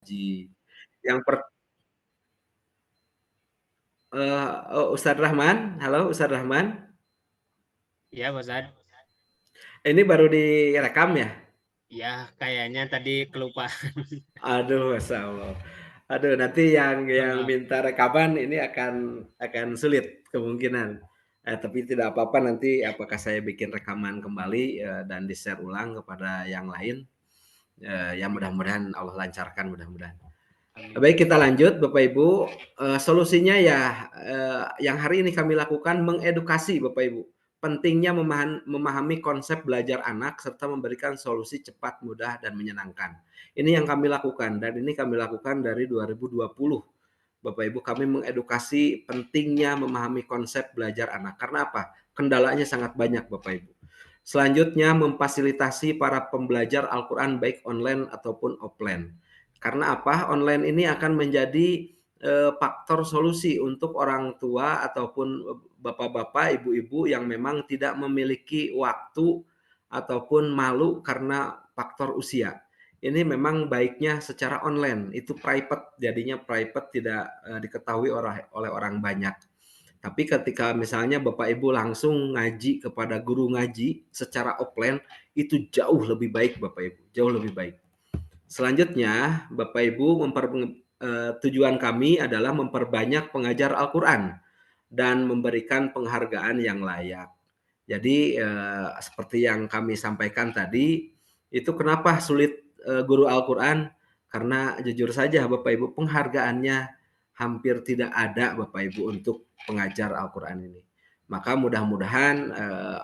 Ji. Yang per Ustadz Rahman, halo Ustadz Rahman. Iya, Pak Ustadz. Ini baru direkam ya? Ya, kayaknya tadi kelupaan. Aduh, Masya Allah. Aduh, nanti Mohon yang maaf. minta rekaman ini akan sulit kemungkinan. Tapi tidak apa-apa nanti apakah saya bikin rekaman kembali dan di-share ulang kepada yang lain. Ya mudah-mudahan Allah lancarkan mudah-mudahan. Amin. Baik, kita lanjut Bapak Ibu. Solusinya ya yang hari ini kami lakukan mengedukasi Bapak Ibu. Pentingnya memahami konsep belajar anak serta memberikan solusi cepat, mudah, dan menyenangkan. Ini yang kami lakukan dan ini kami lakukan dari 2020. Bapak Ibu, kami mengedukasi pentingnya memahami konsep belajar anak. Karena apa? Kendalanya sangat banyak Bapak Ibu. Selanjutnya memfasilitasi para pembelajar Al-Quran baik online ataupun offline. Karena apa? Online ini akan menjadi faktor solusi untuk orang tua ataupun bapak-bapak, ibu-ibu yang memang tidak memiliki waktu ataupun malu karena faktor usia. Ini memang baiknya secara online, itu private, jadinya private tidak diketahui oleh orang banyak. Tapi ketika misalnya Bapak Ibu langsung ngaji kepada guru ngaji secara offline, itu jauh lebih baik Bapak Ibu, jauh lebih baik. Selanjutnya, Bapak Ibu tujuan kami adalah memperbanyak pengajar Al-Quran dan memberikan penghargaan yang layak. Jadi seperti yang kami sampaikan tadi, itu kenapa sulit guru Al-Quran? Karena jujur saja Bapak Ibu penghargaannya hampir tidak ada Bapak Ibu untuk pengajar Al-Quran ini. Maka mudah-mudahan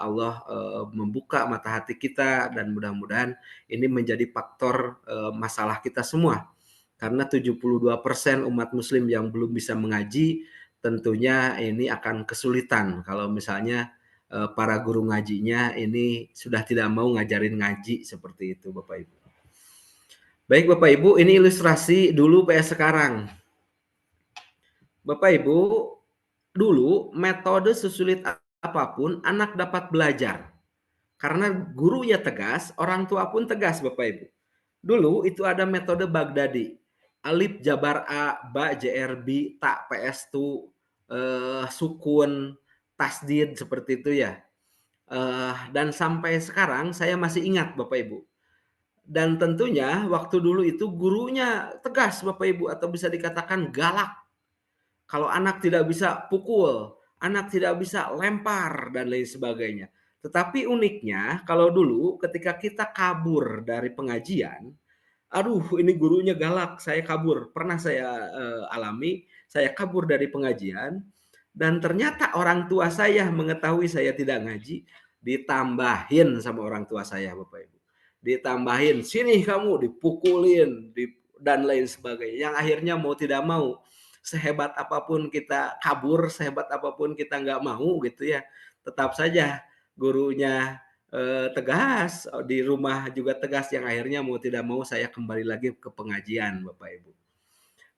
Allah membuka mata hati kita dan mudah-mudahan ini menjadi faktor masalah kita semua. Karena 72% umat muslim yang belum bisa mengaji tentunya ini akan kesulitan kalau misalnya para guru ngajinya ini sudah tidak mau ngajarin ngaji seperti itu Bapak Ibu. Baik Bapak Ibu, ini ilustrasi dulu PS sekarang. Bapak Ibu, dulu metode sesulit apapun anak dapat belajar. Karena gurunya tegas, orang tua pun tegas Bapak Ibu. Dulu itu ada metode Baghdadi. Alif jabar A, ba JRB, ta PS tu, sukun, tasdid seperti itu ya. Dan sampai sekarang saya masih ingat Bapak Ibu. Dan tentunya waktu dulu itu gurunya tegas Bapak Ibu atau bisa dikatakan galak. Kalau anak tidak bisa pukul, anak tidak bisa lempar dan lain sebagainya. Tetapi uniknya kalau dulu ketika kita kabur dari pengajian, aduh ini gurunya galak, saya kabur. Pernah saya alami, saya kabur dari pengajian dan ternyata orang tua saya mengetahui saya tidak ngaji, ditambahin sama orang tua saya Bapak Ibu. Ditambahin, sini kamu dipukulin dan lain sebagainya. Yang akhirnya mau tidak mau, sehebat apapun kita kabur, sehebat apapun kita nggak mau gitu ya, tetap saja gurunya tegas, di rumah juga tegas, yang akhirnya mau tidak mau saya kembali lagi ke pengajian Bapak Ibu.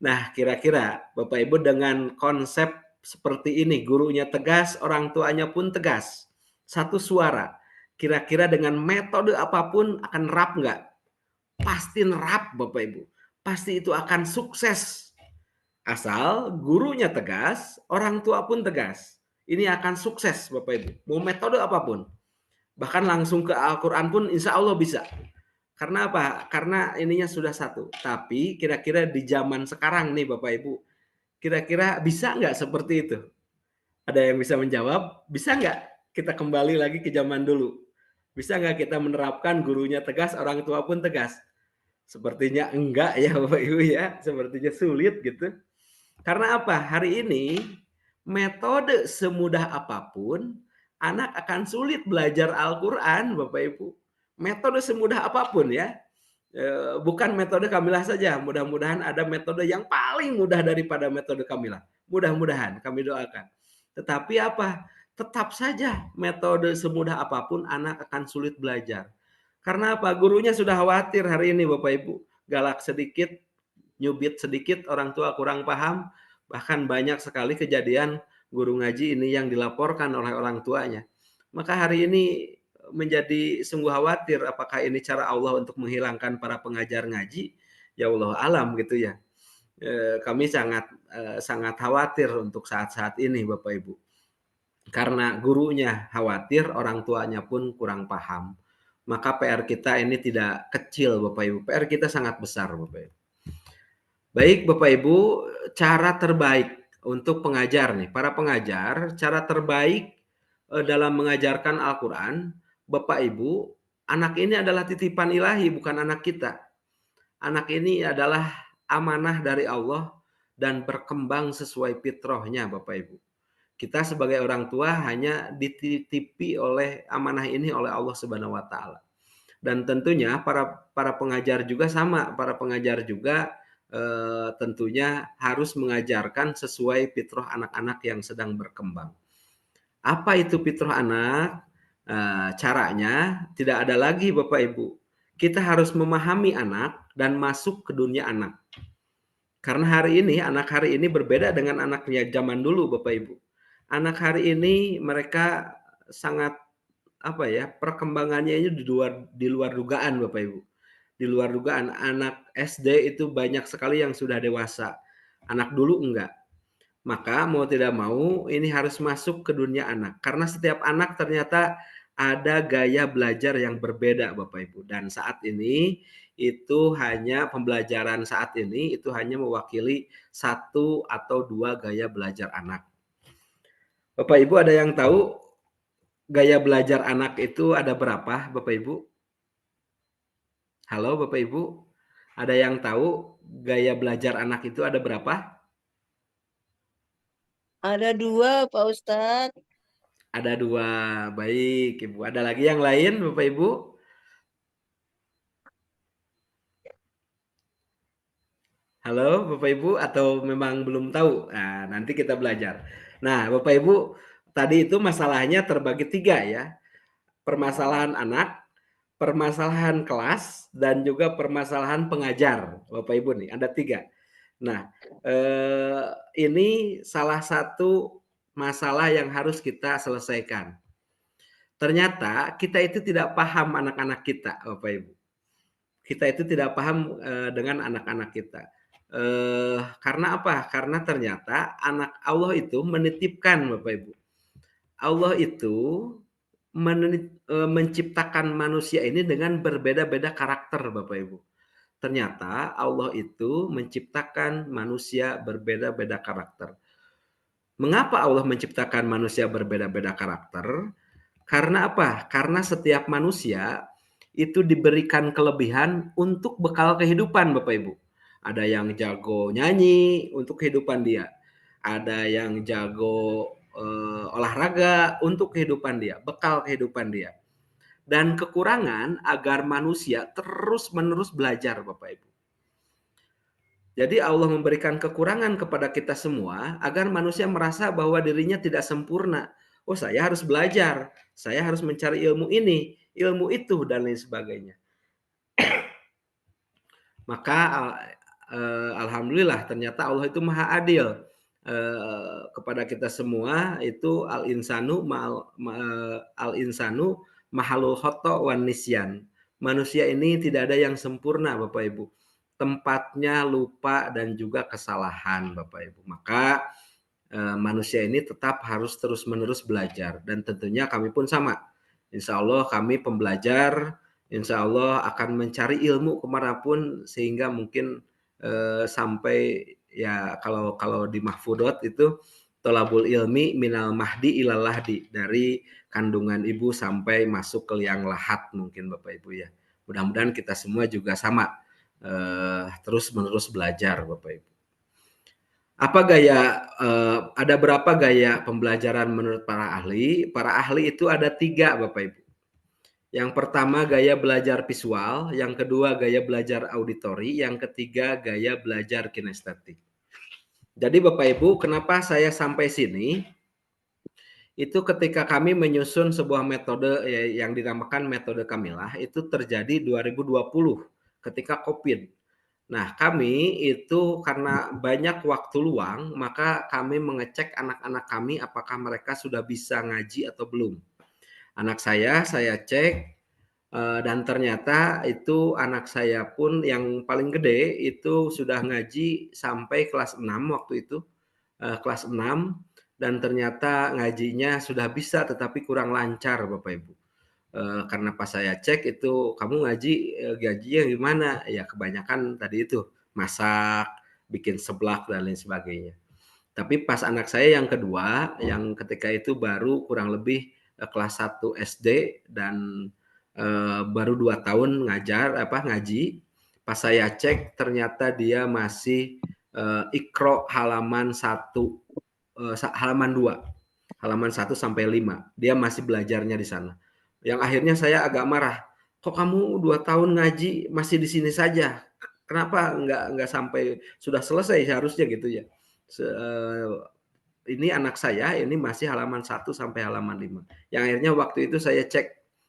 Nah, kira-kira Bapak Ibu dengan konsep seperti ini, gurunya tegas, orang tuanya pun tegas, satu suara. Kira-kira dengan metode apapun akan rap nggak? Pasti rap Bapak Ibu. Pasti itu akan sukses. Asal gurunya tegas, orang tua pun tegas. Ini akan sukses Bapak Ibu. Mau metode apapun. Bahkan langsung ke Al-Quran pun insya Allah bisa. Karena apa? Karena ininya sudah satu. Tapi kira-kira di zaman sekarang nih Bapak Ibu, kira-kira bisa nggak seperti itu? Ada yang bisa menjawab? Bisa nggak kita kembali lagi ke zaman dulu? Bisa nggak kita menerapkan gurunya tegas, orang tua pun tegas? Sepertinya enggak ya Bapak Ibu ya, sepertinya sulit gitu. Karena apa? Hari ini metode semudah apapun, anak akan sulit belajar Al-Quran Bapak Ibu. Metode semudah apapun ya. Bukan metode Kamilah saja. Mudah-mudahan ada metode yang paling mudah daripada metode Kamilah. Mudah-mudahan kami doakan. Tetapi apa? Tetap saja metode semudah apapun anak akan sulit belajar. Karena apa? Gurunya sudah khawatir hari ini Bapak Ibu. Galak sedikit, nyubit sedikit, orang tua kurang paham. Bahkan banyak sekali kejadian guru ngaji ini yang dilaporkan oleh orang tuanya. Maka hari ini menjadi sungguh khawatir apakah ini cara Allah untuk menghilangkan para pengajar ngaji. ya Allah alam gitu ya. Kami sangat khawatir untuk saat-saat ini Bapak Ibu. Karena gurunya khawatir, orang tuanya pun kurang paham. Maka PR kita ini tidak kecil Bapak Ibu, PR kita sangat besar Bapak Ibu. Baik Bapak Ibu, cara terbaik untuk pengajar nih, para pengajar, cara terbaik dalam mengajarkan Al-Quran, Bapak Ibu, anak ini adalah titipan ilahi, bukan anak kita. Anak ini adalah amanah dari Allah dan berkembang sesuai fitrahnya Bapak Ibu. Kita sebagai orang tua hanya dititipi oleh amanah ini oleh Allah Subhanahu wa taala. Dan tentunya para pengajar juga sama, para pengajar juga tentunya harus mengajarkan sesuai fitrah anak-anak yang sedang berkembang. Apa itu fitrah anak? Caranya tidak ada lagi Bapak Ibu. Kita harus memahami anak dan masuk ke dunia anak. Karena anak hari ini berbeda dengan anaknya zaman dulu Bapak Ibu. Anak hari ini mereka sangat perkembangannya ini di luar dugaan Bapak Ibu. Di luar dugaan, anak SD itu banyak sekali yang sudah dewasa. Anak dulu enggak. Maka mau tidak mau ini harus masuk ke dunia anak. Karena setiap anak ternyata ada gaya belajar yang berbeda Bapak Ibu. Dan saat ini itu hanya pembelajaran saat ini itu hanya mewakili 1 atau 2 gaya belajar anak. Bapak Ibu ada yang tahu gaya belajar anak itu ada berapa Bapak Ibu? Halo Bapak Ibu, ada yang tahu gaya belajar anak itu ada berapa? Ada 2, Pak Ustadz. Ada 2, baik Ibu. Ada lagi yang lain Bapak Ibu? Halo Bapak Ibu atau memang belum tahu? Nah, nanti kita belajar. Nah, Bapak Ibu, tadi itu masalahnya terbagi 3 ya. Permasalahan anak, permasalahan kelas, dan juga permasalahan pengajar. Bapak Ibu nih, ada 3. Nah, ini salah satu masalah yang harus kita selesaikan. Ternyata kita itu tidak paham anak-anak kita, Bapak Ibu. Kita itu tidak paham dengan anak-anak kita. Karena apa? Karena ternyata anak Allah itu menitipkan Bapak Ibu. Allah itu menciptakan manusia ini dengan berbeda-beda karakter Bapak Ibu. Ternyata Allah itu menciptakan manusia berbeda-beda karakter. Mengapa Allah menciptakan manusia berbeda-beda karakter? Karena apa? Karena setiap manusia itu diberikan kelebihan untuk bekal kehidupan Bapak Ibu. Ada yang jago nyanyi untuk kehidupan dia. Ada yang jago olahraga untuk kehidupan dia, bekal kehidupan dia. Dan kekurangan agar manusia terus-menerus belajar Bapak Ibu. Jadi Allah memberikan kekurangan kepada kita semua agar manusia merasa bahwa dirinya tidak sempurna. Oh, saya harus belajar, saya harus mencari ilmu ini, ilmu itu, dan lain sebagainya. Maka alhamdulillah ternyata Allah itu maha adil kepada kita semua. Itu al-insanu mahalul khata' wan nisyan. Manusia ini tidak ada yang sempurna Bapak Ibu. Tempatnya lupa dan juga kesalahan Bapak Ibu. Maka manusia ini tetap harus terus-menerus belajar, dan tentunya kami pun sama. Insya Allah kami pembelajar, insya Allah akan mencari ilmu kemanapun sehingga mungkin sampai ya kalau di Mahfudot itu tolabul ilmi minal mahdi ilal lahdi, dari kandungan ibu sampai masuk ke liang lahat mungkin Bapak Ibu ya. Mudah-mudahan kita semua juga sama terus-menerus belajar Bapak Ibu. Ada berapa gaya pembelajaran menurut para ahli? Para ahli itu ada 3 Bapak Ibu. Yang pertama gaya belajar visual, yang kedua gaya belajar auditori, yang ketiga gaya belajar kinestetik. Jadi Bapak Ibu, kenapa saya sampai sini? Itu ketika kami menyusun sebuah metode yang dinamakan metode Kamilah, itu terjadi 2020 ketika COVID. Nah, kami itu karena banyak waktu luang, maka kami mengecek anak-anak kami apakah mereka sudah bisa ngaji atau belum. Anak saya cek Dan ternyata itu anak saya pun yang paling gede itu sudah ngaji sampai kelas 6 waktu itu, kelas 6 dan ternyata ngajinya sudah bisa tetapi kurang lancar Bapak Ibu. Karena pas saya cek itu, "Kamu ngaji, gajinya gimana?" Ya kebanyakan tadi itu, masak, bikin seblak dan lain sebagainya. Tapi pas anak saya yang kedua, yang ketika itu baru kurang lebih, kelas 1 SD dan, baru 2 tahun ngaji, pas saya cek ternyata dia masih, Iqra halaman 1, halaman 2, halaman 1 sampai 5. Dia masih belajarnya di sana. Yang akhirnya saya agak marah, "Kok kamu 2 tahun ngaji masih di sini saja? Kenapa nggak sampai sudah selesai seharusnya," gitu ya. Ini anak saya ini masih halaman 1 sampai halaman 5. Yang akhirnya waktu itu saya cek,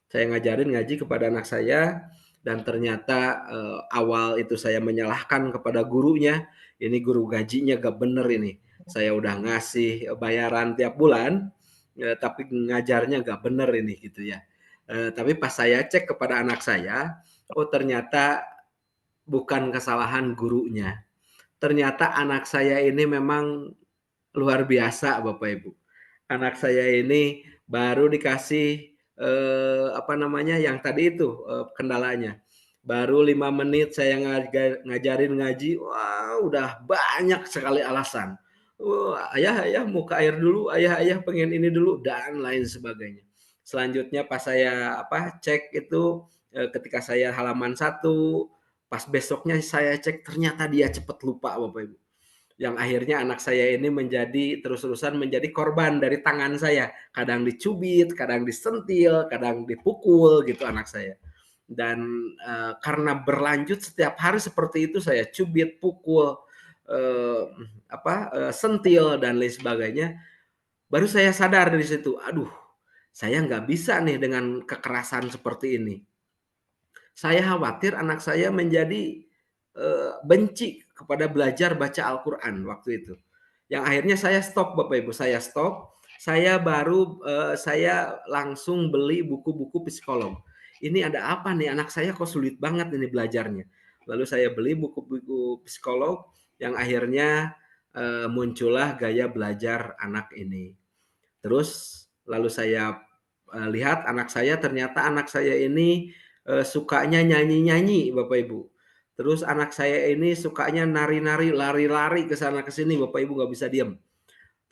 saya ngajarin ngaji kepada anak saya dan ternyata, awal itu saya menyalahkan kepada gurunya, ini guru gajinya gak bener ini. Saya udah ngasih bayaran tiap bulan, tapi ngajarnya gak bener ini gitu ya. Tapi pas saya cek kepada anak saya, oh ternyata bukan kesalahan gurunya. Ternyata anak saya ini memang luar biasa Bapak Ibu. Anak saya ini baru dikasih, apa namanya, yang tadi itu, kendalanya. Baru 5 menit saya ngajarin ngaji, wah udah banyak sekali alasan. "Ayah ayah mau ke air dulu, ayah ayah pengen ini dulu," dan lain sebagainya. Selanjutnya pas saya, cek itu, ketika saya halaman 1, pas besoknya saya cek ternyata dia cepet lupa Bapak Ibu. Yang akhirnya anak saya ini terus-terusan menjadi korban dari tangan saya. Kadang dicubit, kadang disentil, kadang dipukul gitu anak saya. Dan, karena berlanjut setiap hari seperti itu saya cubit, pukul, sentil dan lain sebagainya, baru saya sadar dari situ, "Aduh, saya nggak bisa nih dengan kekerasan seperti ini." Saya khawatir anak saya menjadi, benci kepada belajar baca Al-Qur'an waktu itu. Yang akhirnya saya stop Bapak Ibu, saya stop, saya langsung beli buku-buku psikolog. Ini ada apa nih, anak saya kok sulit banget ini belajarnya. Lalu saya beli buku-buku psikolog yang akhirnya, muncullah gaya belajar anak ini. Terus lalu saya, lihat anak saya ini, sukanya nyanyi-nyanyi Bapak Ibu. Terus anak saya ini sukanya nari-nari, lari-lari ke sana ke sini Bapak Ibu nggak bisa diem.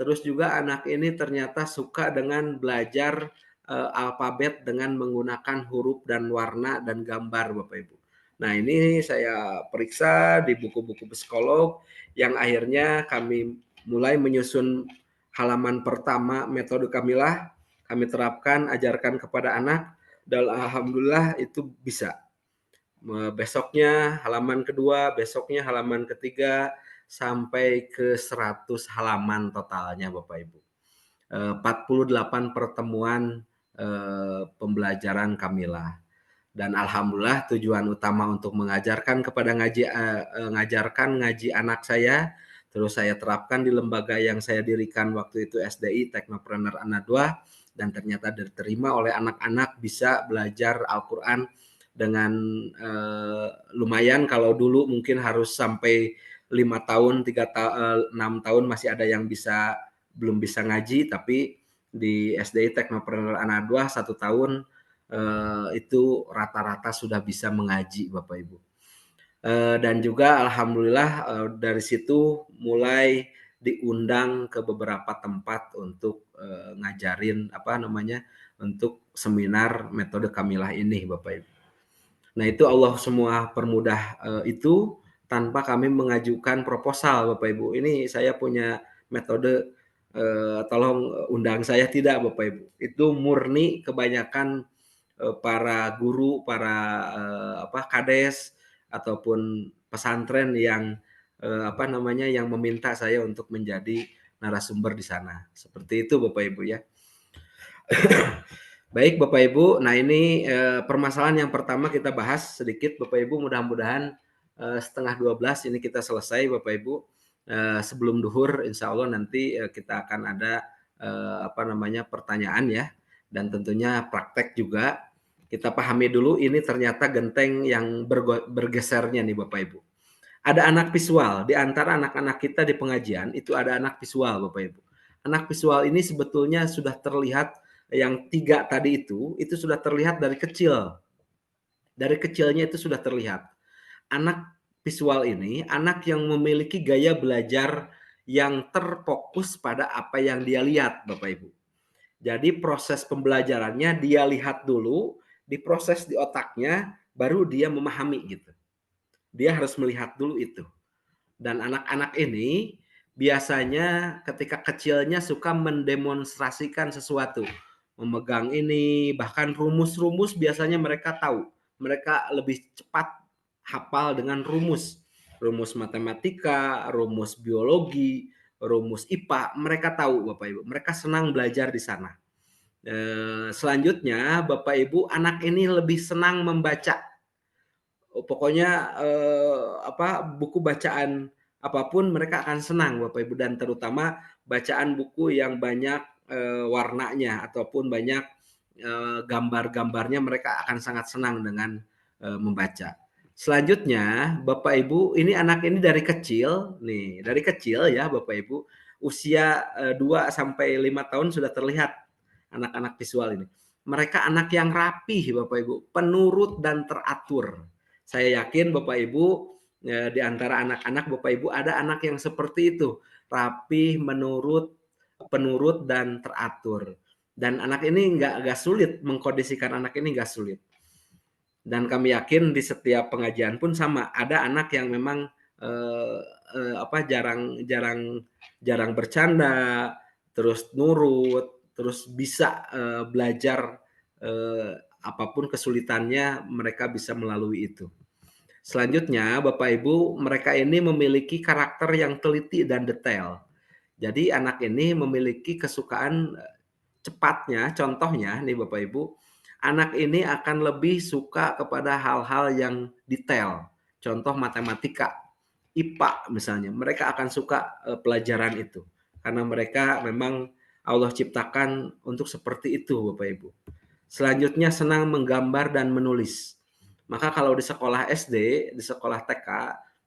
Terus juga anak ini ternyata suka dengan belajar, alfabet dengan menggunakan huruf dan warna dan gambar Bapak Ibu. Nah ini saya periksa di buku-buku psikolog yang akhirnya kami mulai menyusun halaman pertama metode Kamilah, kami terapkan, ajarkan kepada anak dan alhamdulillah itu bisa. Besoknya halaman kedua, besoknya halaman ketiga, sampai ke 100 halaman totalnya Bapak Ibu. 48 pertemuan, pembelajaran Kamilah. Dan alhamdulillah tujuan utama untuk ngajarkan ngaji anak saya, terus saya terapkan di lembaga yang saya dirikan waktu itu SDI Teknopreneur An-Nadwa dan ternyata diterima oleh anak-anak bisa belajar Al-Qur'an dengan, lumayan kalau dulu mungkin harus sampai 5 tahun, 6 tahun masih ada yang belum bisa ngaji, tapi di SDI Teknopreneur An-Nadwa 1 tahun, itu rata-rata sudah bisa mengaji Bapak Ibu. Dan juga alhamdulillah, dari situ mulai diundang ke beberapa tempat untuk, ngajarin untuk seminar metode Kamilah ini Bapak Ibu. Nah itu Allah semua permudah, itu tanpa kami mengajukan proposal Bapak Ibu. Ini saya punya metode, tolong undang saya tidak Bapak Ibu. Itu murni kebanyakan, para guru, para, kades ataupun pesantren yang, yang meminta saya untuk menjadi narasumber di sana. Seperti itu Bapak Ibu ya. Baik Bapak Ibu, nah ini, permasalahan yang pertama kita bahas sedikit Bapak Ibu, mudah-mudahan, 11:30 ini kita selesai Bapak Ibu. Sebelum duhur insyaallah nanti, kita akan ada, pertanyaan ya, dan tentunya praktek juga. Kita pahami dulu ini ternyata genteng yang bergesernya nih Bapak Ibu. Ada anak visual, di antara anak-anak kita di pengajian itu ada anak visual Bapak Ibu. Anak visual ini sebetulnya sudah terlihat yang 3 tadi itu sudah terlihat dari kecil. Dari kecilnya itu sudah terlihat. Anak visual ini anak yang memiliki gaya belajar yang terfokus pada apa yang dia lihat Bapak Ibu. Jadi proses pembelajarannya dia lihat dulu, diproses di otaknya, baru dia memahami gitu. Dia harus melihat dulu itu. Dan anak-anak ini biasanya ketika kecilnya suka mendemonstrasikan sesuatu. Memegang ini, bahkan rumus-rumus biasanya mereka tahu. Mereka lebih cepat hafal dengan rumus. Rumus matematika, rumus biologi, rumus IPA, mereka tahu Bapak Ibu. Mereka senang belajar di sana. Selanjutnya Bapak Ibu, anak ini lebih senang membaca. Pokoknya buku bacaan apapun mereka akan senang Bapak Ibu, dan terutama bacaan buku yang banyak warnanya ataupun banyak gambar-gambarnya, mereka akan sangat senang dengan membaca. Selanjutnya Bapak Ibu, ini anak ini dari kecil ya Bapak Ibu, usia 2 sampai 5 tahun sudah terlihat anak-anak visual ini. Mereka anak yang rapih Bapak Ibu, penurut dan teratur. Saya yakin Bapak Ibu di antara anak-anak Bapak Ibu ada anak yang seperti itu, rapih, penurut dan teratur. Dan anak ini nggak sulit, mengkondisikan anak ini nggak sulit. Dan kami yakin di setiap pengajian pun sama, ada anak yang memang jarang bercanda, terus nurut, terus bisa belajar apapun kesulitannya mereka bisa melalui itu. Selanjutnya Bapak Ibu, mereka ini memiliki karakter yang teliti dan detail. Jadi anak ini memiliki kesukaan cepatnya, contohnya nih Bapak Ibu, anak ini akan lebih suka kepada hal-hal yang detail. Contoh matematika, IPA misalnya, mereka akan suka pelajaran itu. Karena mereka memang Allah ciptakan untuk seperti itu Bapak Ibu. Selanjutnya senang menggambar dan menulis. Maka kalau di sekolah SD, di sekolah TK,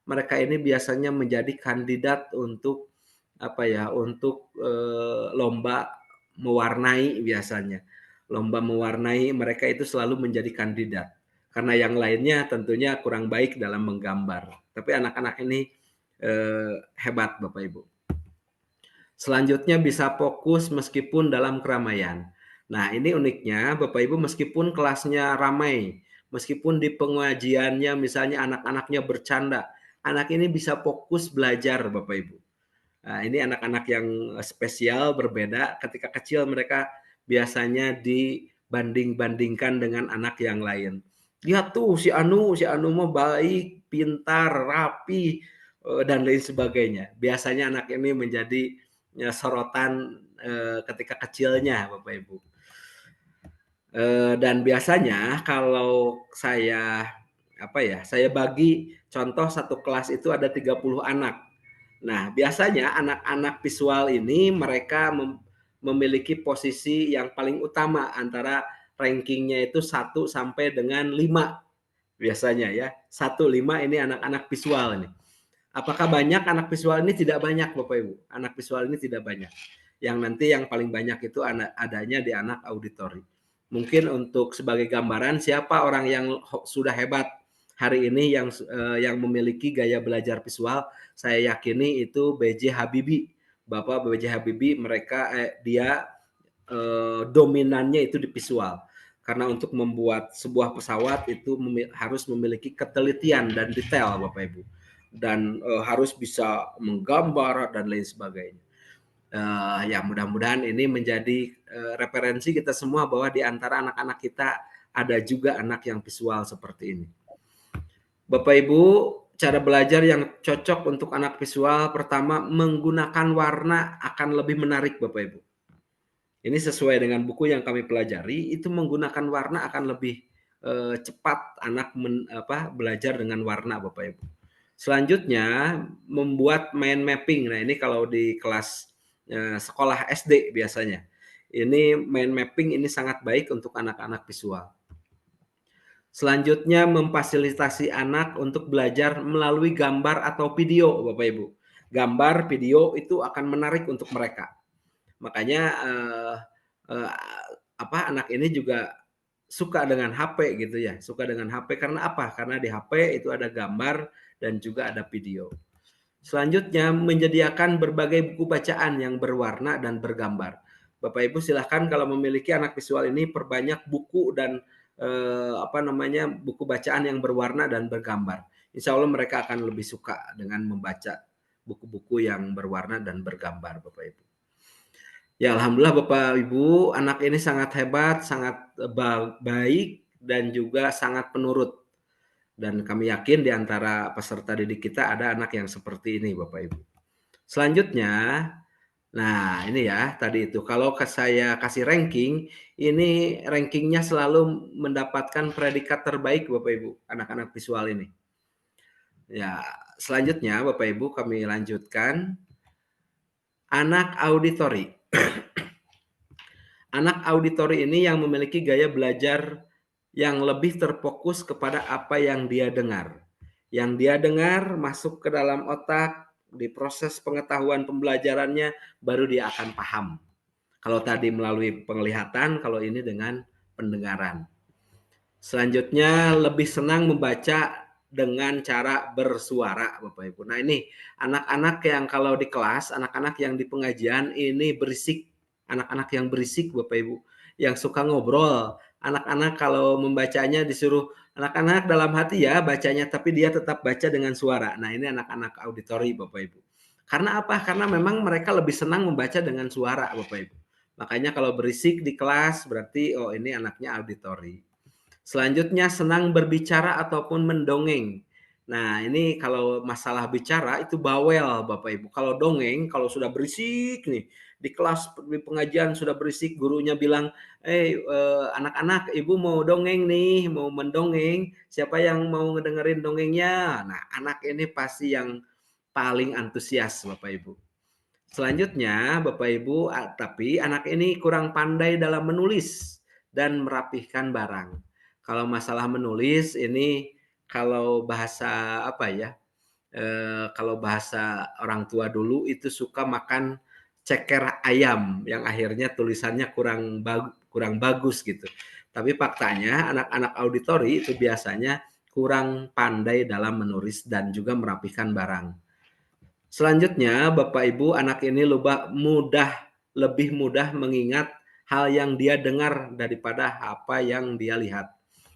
mereka ini biasanya menjadi kandidat untuk lomba mewarnai biasanya. Lomba mewarnai mereka itu selalu menjadi kandidat. Karena yang lainnya tentunya kurang baik dalam menggambar. Tapi anak-anak ini hebat Bapak Ibu. Selanjutnya bisa fokus meskipun dalam keramaian. Nah, ini uniknya Bapak Ibu, meskipun kelasnya ramai, meskipun di pengajiannya misalnya anak-anaknya bercanda, anak ini bisa fokus belajar Bapak Ibu. Nah, ini anak-anak yang spesial, berbeda. Ketika kecil mereka biasanya dibanding-bandingkan dengan anak yang lain. Lihat tuh si Anu mah baik, pintar, rapi, dan lain sebagainya. Biasanya anak ini menjadi sorotan ketika kecilnya Bapak Ibu. Dan biasanya kalau saya bagi contoh satu kelas itu ada 30 anak. Nah, biasanya anak-anak visual ini mereka memiliki posisi yang paling utama antara rankingnya itu 1 sampai dengan 5 biasanya ya. 1, 5 ini anak-anak visual ini. Apakah banyak anak visual ini? Tidak banyak Bapak Ibu. Anak visual ini tidak banyak. Yang nanti yang paling banyak itu adanya di anak auditori. Mungkin untuk sebagai gambaran siapa orang yang sudah hebat hari ini yang memiliki gaya belajar visual, saya yakini itu B.J. Habibie. Bapak B.J. Habibie dia dominannya itu di visual. Karena untuk membuat sebuah pesawat itu harus memiliki ketelitian dan detail Bapak Ibu. Dan harus bisa menggambar dan lain sebagainya. Ya mudah-mudahan ini menjadi referensi kita semua bahwa di antara anak-anak kita ada juga anak yang visual seperti ini. Bapak Ibu, cara belajar yang cocok untuk anak visual, pertama menggunakan warna akan lebih menarik Bapak Ibu. Ini sesuai dengan buku yang kami pelajari, itu menggunakan warna akan lebih cepat anak belajar dengan warna Bapak Ibu. Selanjutnya membuat mind mapping. Nah, ini kalau di kelas sekolah SD biasanya. Ini mind mapping ini sangat baik untuk anak-anak visual. Selanjutnya memfasilitasi anak untuk belajar melalui gambar atau video, Bapak Ibu. Gambar, video itu akan menarik untuk mereka. Makanya anak ini juga suka dengan HP gitu ya, suka dengan HP karena apa? Karena di HP itu ada gambar dan juga ada video. Selanjutnya menyediakan berbagai buku bacaan yang berwarna dan bergambar. Bapak Ibu silahkan kalau memiliki anak visual ini perbanyak buku dan buku bacaan yang berwarna dan bergambar. Insya Allah mereka akan lebih suka dengan membaca buku-buku yang berwarna dan bergambar, Bapak Ibu. Ya, alhamdulillah Bapak Ibu, anak ini sangat hebat, sangat baik dan juga sangat penurut. Dan kami yakin di antara peserta didik kita ada anak yang seperti ini, Bapak Ibu. Selanjutnya, nah ini ya tadi itu kalau saya kasih ranking, ini rankingnya selalu mendapatkan predikat terbaik Bapak Ibu, anak-anak visual ini. Ya, selanjutnya Bapak Ibu kami lanjutkan anak auditori. Anak auditori ini yang memiliki gaya belajar yang lebih terfokus kepada apa yang dia dengar. Yang dia dengar masuk ke dalam otak, di proses pengetahuan pembelajarannya, baru dia akan paham. Kalau tadi melalui penglihatan, kalau ini dengan pendengaran. Selanjutnya lebih senang membaca dengan cara bersuara, Bapak Ibu. Nah ini anak-anak yang kalau di kelas, anak-anak yang di pengajian ini berisik, anak-anak yang berisik Bapak Ibu, yang suka ngobrol. Anak-anak kalau membacanya disuruh, anak-anak dalam hati ya bacanya, tapi dia tetap baca dengan suara. Nah ini anak-anak auditori Bapak Ibu. Karena apa? Karena memang mereka lebih senang membaca dengan suara Bapak Ibu. Makanya kalau berisik di kelas berarti oh ini anaknya auditori. Selanjutnya senang berbicara ataupun mendongeng. Nah, ini kalau masalah bicara itu bawel Bapak Ibu. Kalau dongeng, kalau sudah berisik nih, di kelas di pengajian sudah berisik, gurunya bilang, anak-anak ibu mau dongeng nih, mau mendongeng, siapa yang mau ngedengerin dongengnya? Nah, anak ini pasti yang paling antusias Bapak Ibu. Selanjutnya Bapak Ibu, tapi anak ini kurang pandai dalam menulis dan merapihkan barang. Kalau masalah menulis ini kalau bahasa apa ya? Kalau bahasa orang tua dulu itu suka makan ceker ayam yang akhirnya tulisannya kurang bagus gitu. Tapi faktanya anak-anak auditori itu biasanya kurang pandai dalam menulis dan juga merapihkan barang. Selanjutnya, Bapak Ibu, anak ini lebih mudah mengingat hal yang dia dengar daripada apa yang dia lihat.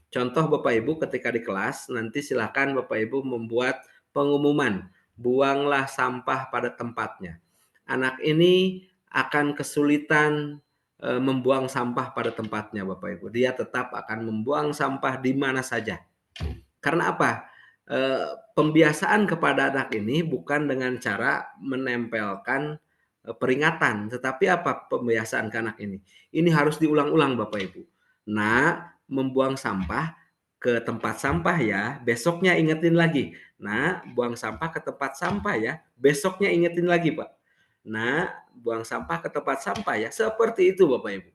Contoh Bapak Ibu ketika di kelas, nanti silakan Bapak Ibu membuat pengumuman, buanglah sampah pada tempatnya. Anak ini akan kesulitan membuang sampah pada tempatnya Bapak Ibu. Dia tetap akan membuang sampah di mana saja. Karena apa? Pembiasaan kepada anak ini bukan dengan cara menempelkan peringatan, tetapi apa pembiasaan ke anak ini? Ini harus diulang-ulang Bapak Ibu. Nah, membuang sampah ke tempat sampah ya, besoknya ingetin lagi. Nah, buang sampah ke tempat sampah ya, besoknya ingetin lagi Pak. Nah, buang sampah ke tempat sampah ya, seperti itu Bapak Ibu.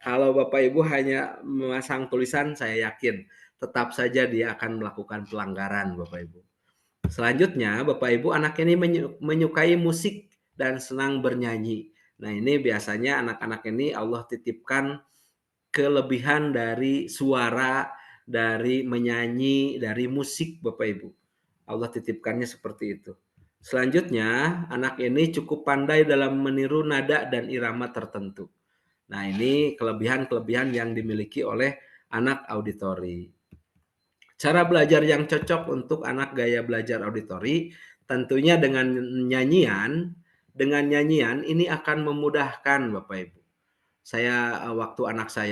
Kalau Bapak Ibu hanya memasang tulisan, saya yakin tetap saja dia akan melakukan pelanggaran Bapak Ibu. Selanjutnya Bapak Ibu anak ini menyukai musik dan senang bernyanyi. Nah ini biasanya anak-anak ini Allah titipkan kelebihan dari suara, dari menyanyi, dari musik Bapak Ibu. Allah titipkannya seperti itu. Selanjutnya anak ini cukup pandai dalam meniru nada dan irama tertentu. Nah ini kelebihan-kelebihan yang dimiliki oleh anak auditori. Cara belajar yang cocok untuk anak gaya belajar auditori tentunya dengan nyanyian ini akan memudahkan Bapak Ibu. Waktu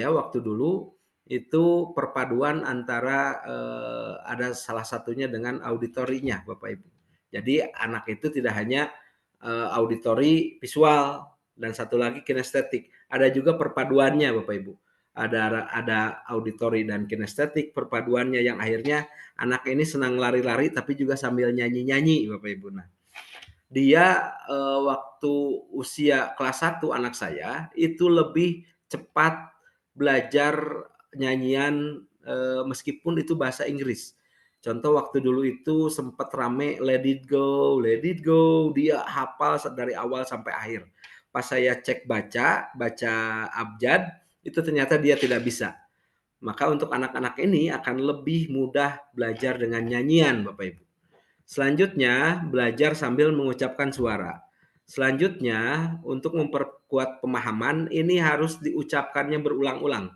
waktu dulu itu perpaduan antara ada salah satunya dengan auditorinya Bapak Ibu. Jadi anak itu tidak hanya auditori visual dan satu lagi kinestetik, ada juga perpaduannya Bapak Ibu. Ada auditori dan kinestetik perpaduannya yang akhirnya anak ini senang lari-lari tapi juga sambil nyanyi-nyanyi Bapak Ibu. Nah, dia waktu usia kelas 1 anak saya itu lebih cepat belajar nyanyian meskipun itu bahasa Inggris. Contoh waktu dulu itu sempat rame let it go, dia hafal dari awal sampai akhir. Pas saya cek baca abjad, itu ternyata dia tidak bisa. Maka untuk anak-anak ini akan lebih mudah belajar dengan nyanyian, Bapak Ibu. Selanjutnya, belajar sambil mengucapkan suara. Selanjutnya, untuk memperkuat pemahaman, ini harus diucapkannya berulang-ulang.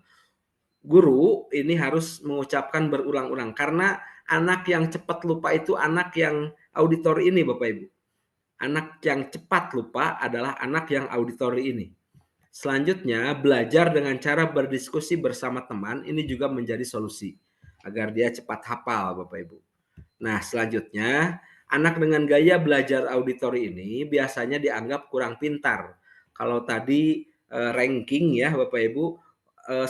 Guru ini harus mengucapkan berulang-ulang karena anak yang cepat lupa itu anak yang auditori ini, Bapak Ibu. Anak yang cepat lupa adalah anak yang auditori ini. Selanjutnya, belajar dengan cara berdiskusi bersama teman ini juga menjadi solusi agar dia cepat hafal, Bapak Ibu. Nah, selanjutnya, anak dengan gaya belajar auditori ini biasanya dianggap kurang pintar. Kalau tadi ranking ya Bapak Ibu,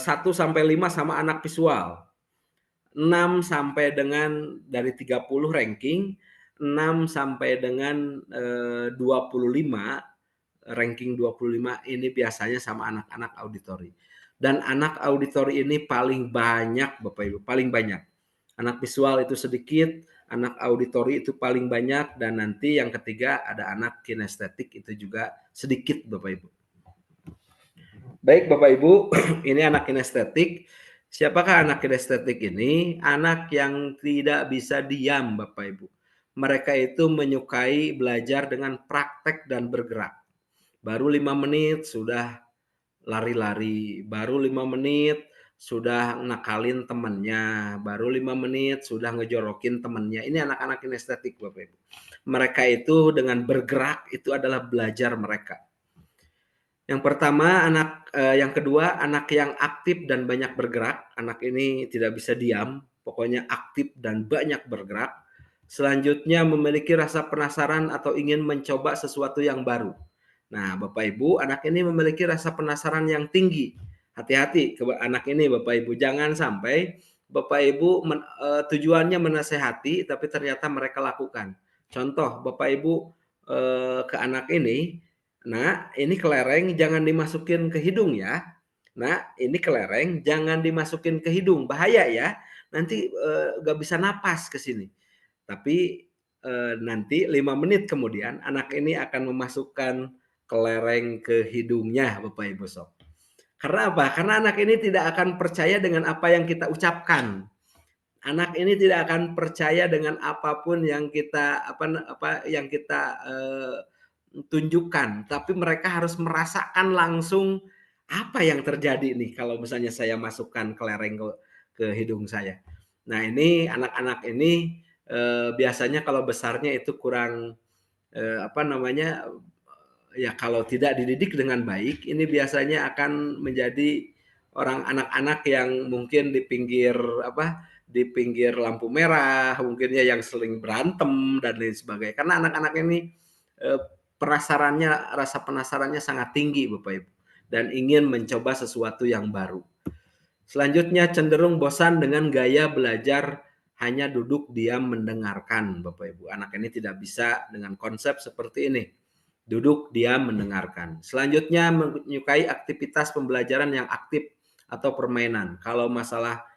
1 sampai 5 sama anak visual. 6 sampai dengan dari 30 ranking, 6 sampai dengan 25 ranking 25 ini biasanya sama anak-anak auditori. Dan anak auditori ini paling banyak Bapak Ibu, paling banyak. Anak visual itu sedikit, anak auditori itu paling banyak, dan nanti yang ketiga ada anak kinestetik itu juga sedikit Bapak Ibu. Baik Bapak Ibu, ini anak kinestetik. Siapakah anak kinestetik ini? Anak yang tidak bisa diam Bapak Ibu. Mereka itu menyukai belajar dengan praktek dan bergerak. Baru 5 menit sudah lari-lari, baru 5 menit sudah nakalin temannya, baru 5 menit sudah ngejorokin temannya. Ini anak-anak kinestetik Bapak Ibu. Mereka itu dengan bergerak itu adalah belajar mereka. Yang pertama yang kedua anak yang aktif dan banyak bergerak. Anak ini tidak bisa diam, pokoknya aktif dan banyak bergerak. Selanjutnya memiliki rasa penasaran atau ingin mencoba sesuatu yang baru. Nah, Bapak Ibu, anak ini memiliki rasa penasaran yang tinggi. Hati-hati ke anak ini Bapak Ibu, jangan sampai Bapak Ibu tujuannya menasehati tapi ternyata mereka lakukan. Contoh, Bapak Ibu ke anak ini, "Nak, ini kelereng jangan dimasukin ke hidung ya. Nak, ini kelereng jangan dimasukin ke hidung, bahaya ya. Nanti nggak bisa napas ke sini." Tapi nanti 5 menit kemudian anak ini akan memasukkan kelereng ke hidungnya Bapak Ibu Sob. Karena apa? Karena anak ini tidak akan percaya dengan apa yang kita ucapkan. Anak ini tidak akan percaya dengan apapun yang kita yang kita tunjukkan, tapi mereka harus merasakan langsung apa yang terjadi nih kalau misalnya saya masukkan kelereng ke hidung saya. Nah, ini anak-anak ini biasanya kalau besarnya itu kurang ya kalau tidak dididik dengan baik, ini biasanya akan menjadi anak-anak yang mungkin di pinggir lampu merah, mungkin ya yang sering berantem dan lain sebagainya. Karena anak-anak ini rasa penasarannya sangat tinggi Bapak Ibu dan ingin mencoba sesuatu yang baru. Selanjutnya cenderung bosan dengan gaya belajar hanya duduk diam mendengarkan Bapak Ibu. Anak ini tidak bisa dengan konsep seperti ini. Duduk diam mendengarkan. Selanjutnya menyukai aktivitas pembelajaran yang aktif atau permainan. Kalau masalah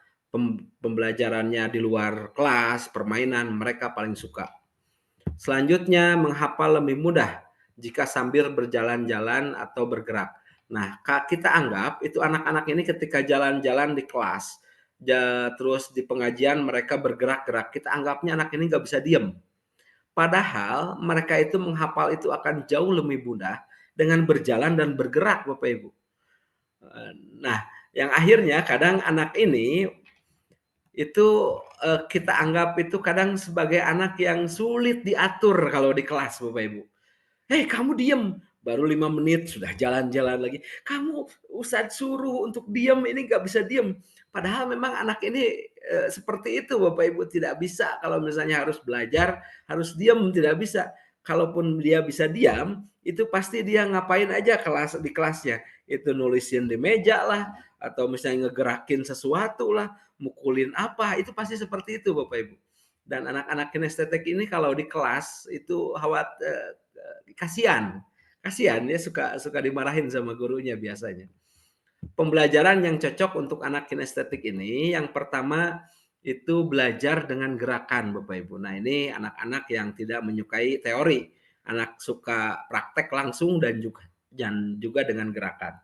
pembelajarannya di luar kelas, permainan, mereka paling suka. Selanjutnya menghafal lebih mudah jika sambil berjalan-jalan atau bergerak. Nah, kita anggap itu anak-anak ini ketika jalan-jalan di kelas, terus di pengajian mereka bergerak-gerak, kita anggapnya anak ini nggak bisa diem. Padahal mereka itu menghafal itu akan jauh lebih mudah dengan berjalan dan bergerak Bapak Ibu. Nah, yang akhirnya kadang anak ini itu kita anggap itu kadang sebagai anak yang sulit diatur kalau di kelas Bapak Ibu. "Hei kamu diem." Baru 5 menit sudah jalan-jalan lagi. "Kamu Ustadz suruh untuk diem, ini nggak bisa diem." Padahal memang anak ini seperti itu Bapak Ibu, tidak bisa kalau misalnya harus belajar, harus diem, tidak bisa. Kalaupun dia bisa diam, itu pasti dia ngapain aja di kelasnya. Itu nulisin di meja lah, atau misalnya ngegerakin sesuatu lah, mukulin apa, itu pasti seperti itu Bapak Ibu. Dan anak-anak kinestetik ini kalau di kelas itu kasihan ya suka dimarahin sama gurunya biasanya. Pembelajaran yang cocok untuk anak kinestetik ini yang pertama itu belajar dengan gerakan Bapak Ibu. Nah, ini anak-anak yang tidak menyukai teori, anak suka praktek langsung dan juga dengan gerakan.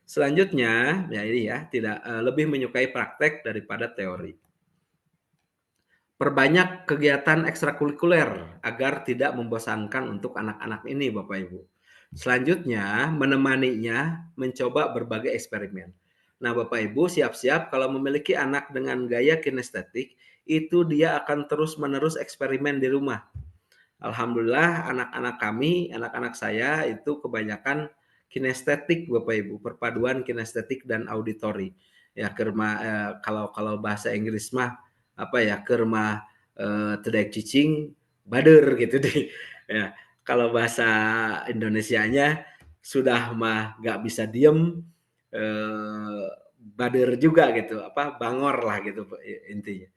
Selanjutnya, ya ini ya, tidak lebih menyukai praktek daripada teori. Perbanyak kegiatan ekstrakurikuler agar tidak membosankan untuk anak-anak ini Bapak Ibu. Selanjutnya, menemaninya mencoba berbagai eksperimen. Nah, Bapak Ibu siap-siap kalau memiliki anak dengan gaya kinestetik, itu dia akan terus-menerus eksperimen di rumah. Alhamdulillah anak-anak kami, anak-anak saya itu kebanyakan kinestetik Bapak Ibu, perpaduan kinestetik dan auditori. Ya kalau bahasa Inggris mah apa ya, keur mah tedek cicing bader gitu deh. Ya, kalau bahasa Indonesianya sudah mah nggak bisa diem bader juga gitu, apa bangor lah gitu intinya.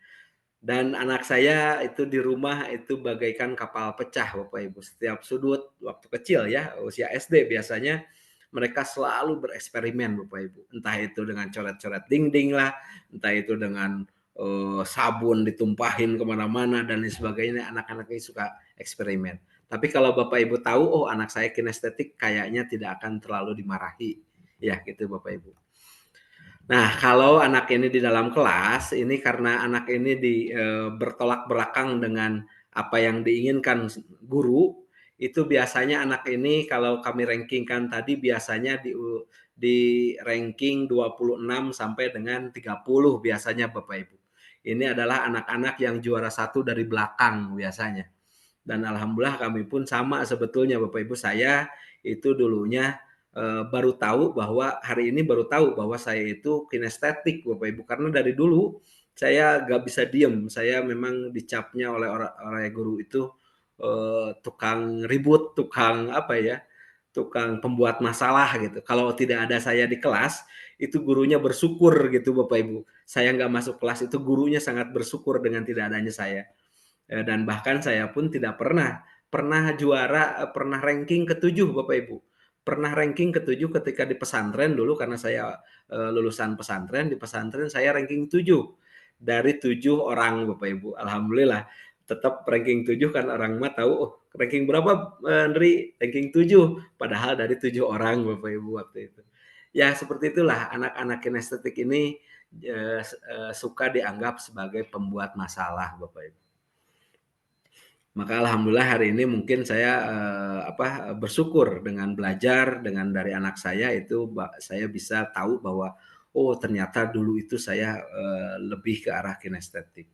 Dan anak saya itu di rumah itu bagaikan kapal pecah Bapak Ibu. Setiap sudut waktu kecil ya, usia SD biasanya mereka selalu bereksperimen Bapak Ibu. Entah itu dengan coret-coret dinding lah, entah itu dengan sabun ditumpahin kemana-mana dan lain sebagainya. Anak-anak ini suka eksperimen. Tapi kalau Bapak Ibu tahu, oh anak saya kinestetik kayaknya tidak akan terlalu dimarahi. Ya gitu Bapak Ibu. Nah, kalau anak ini di dalam kelas, ini karena anak ini bertolak belakang dengan apa yang diinginkan guru, itu biasanya anak ini kalau kami rankingkan tadi biasanya di ranking 26 sampai dengan 30 biasanya Bapak Ibu. Ini adalah anak-anak yang juara satu dari belakang biasanya. Dan alhamdulillah kami pun sama sebetulnya Bapak Ibu, saya itu dulunya baru tahu bahwa hari ini baru tahu bahwa saya itu kinestetik Bapak Ibu, karena dari dulu saya gak bisa diem, saya memang dicapnya oleh guru itu tukang ribut, tukang apa ya, tukang pembuat masalah gitu. Kalau tidak ada saya di kelas, itu gurunya bersyukur gitu Bapak Ibu. Saya nggak masuk kelas itu gurunya sangat bersyukur dengan tidak adanya saya. Dan bahkan saya pun tidak pernah juara, pernah ranking ke-7 Bapak Ibu. Pernah ranking ke-7 ketika di pesantren dulu karena saya lulusan pesantren, di pesantren saya ranking 7 dari 7 orang Bapak Ibu. Alhamdulillah tetap ranking 7 kan orang mah tahu, oh ranking berapa Andri? Ranking 7 padahal dari 7 orang Bapak Ibu waktu itu. Ya seperti itulah anak-anak kinestetik ini suka dianggap sebagai pembuat masalah Bapak Ibu. Maka alhamdulillah hari ini mungkin saya bersyukur dengan belajar dengan dari anak saya itu saya bisa tahu bahwa oh ternyata dulu itu saya lebih ke arah kinestetik.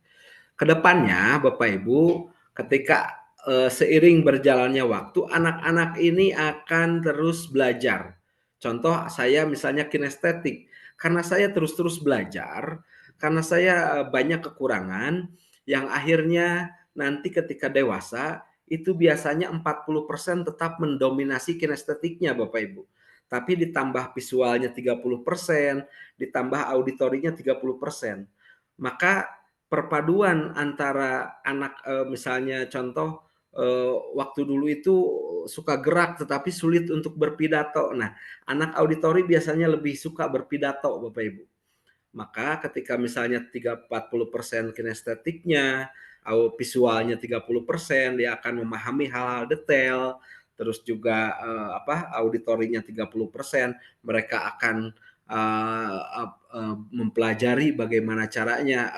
Kedepannya Bapak Ibu ketika seiring berjalannya waktu anak-anak ini akan terus belajar. Contoh saya misalnya kinestetik, karena saya terus-terus belajar, karena saya banyak kekurangan yang akhirnya nanti ketika dewasa itu biasanya 40% tetap mendominasi kinestetiknya Bapak Ibu. Tapi ditambah visualnya 30%, ditambah auditorinya 30%. Maka perpaduan antara anak misalnya contoh waktu dulu itu suka gerak tetapi sulit untuk berpidato. Nah, anak auditori biasanya lebih suka berpidato Bapak Ibu. Maka ketika misalnya 40% kinestetiknya, visualnya 30%, dia akan memahami hal-hal detail, terus juga auditorinya 30%, mereka akan mempelajari bagaimana caranya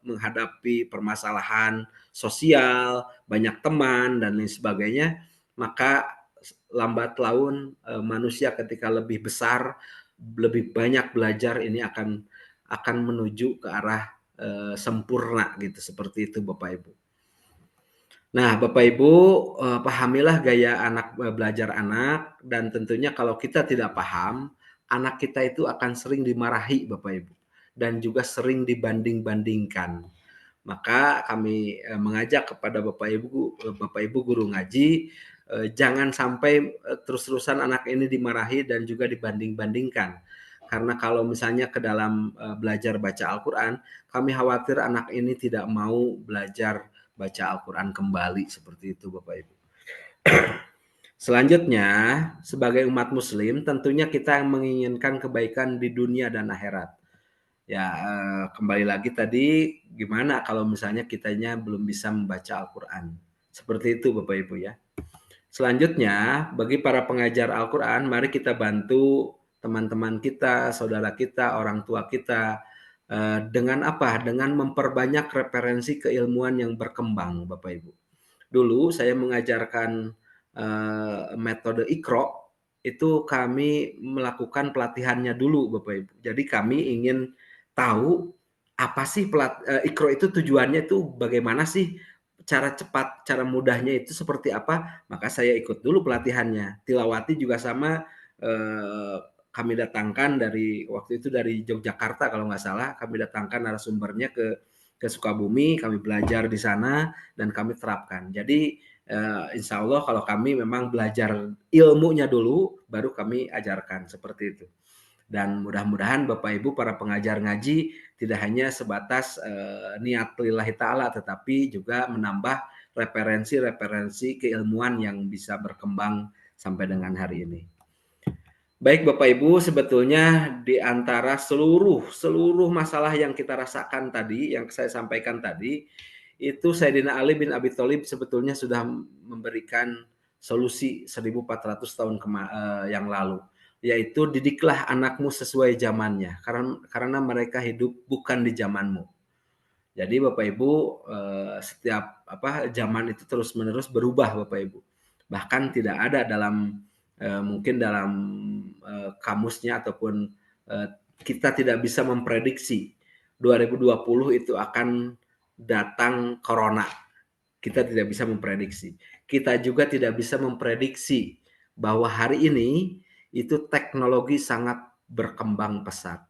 menghadapi permasalahan sosial, banyak teman dan lain sebagainya, maka lambat laun manusia ketika lebih besar, lebih banyak belajar ini akan menuju ke arah sempurna gitu, seperti itu Bapak Ibu. Nah, Bapak Ibu pahamilah gaya belajar anak dan tentunya kalau kita tidak paham, anak kita itu akan sering dimarahi Bapak Ibu dan juga sering dibanding-bandingkan. Maka kami mengajak kepada Bapak Ibu guru ngaji jangan sampai terus-terusan anak ini dimarahi dan juga dibanding-bandingkan. Karena kalau misalnya ke dalam belajar baca Al-Qur'an, kami khawatir anak ini tidak mau belajar baca Al-Qur'an kembali seperti itu Bapak Ibu. Selanjutnya, sebagai umat muslim tentunya kita menginginkan kebaikan di dunia dan akhirat. Ya, kembali lagi tadi gimana kalau misalnya kitanya belum bisa membaca Al-Qur'an. Seperti itu Bapak Ibu ya. Selanjutnya, bagi para pengajar Al-Qur'an, mari kita bantu teman-teman kita, saudara kita, orang tua kita, dengan apa? Dengan memperbanyak referensi keilmuan yang berkembang Bapak Ibu. Dulu saya mengajarkan metode Iqra, itu kami melakukan pelatihannya dulu Bapak Ibu. Jadi kami ingin tahu apa sih Iqra itu tujuannya itu bagaimana sih, cara cepat, cara mudahnya itu seperti apa, maka saya ikut dulu pelatihannya. Tilawati juga sama, kami datangkan dari waktu itu dari Yogyakarta kalau nggak salah, kami datangkan narasumbernya ke Sukabumi, kami belajar di sana dan kami terapkan. Jadi insya Allah kalau kami memang belajar ilmunya dulu, baru kami ajarkan seperti itu. Dan mudah-mudahan Bapak Ibu para pengajar ngaji tidak hanya sebatas niat lillahi ta'ala, tetapi juga menambah referensi-referensi keilmuan yang bisa berkembang sampai dengan hari ini. Baik Bapak Ibu, sebetulnya di antara seluruh masalah yang kita rasakan tadi, yang saya sampaikan tadi, itu Sayyidina Ali bin Abi Thalib sebetulnya sudah memberikan solusi 1400 tahun yang lalu, yaitu didiklah anakmu sesuai zamannya, karena mereka hidup bukan di zamanmu. Jadi Bapak Ibu, setiap zaman itu terus-menerus berubah Bapak Ibu. Bahkan tidak ada dalam mungkin dalam kamusnya ataupun kita tidak bisa memprediksi 2020 itu akan datang corona. Kita tidak bisa memprediksi. Kita juga tidak bisa memprediksi bahwa hari ini itu teknologi sangat berkembang pesat.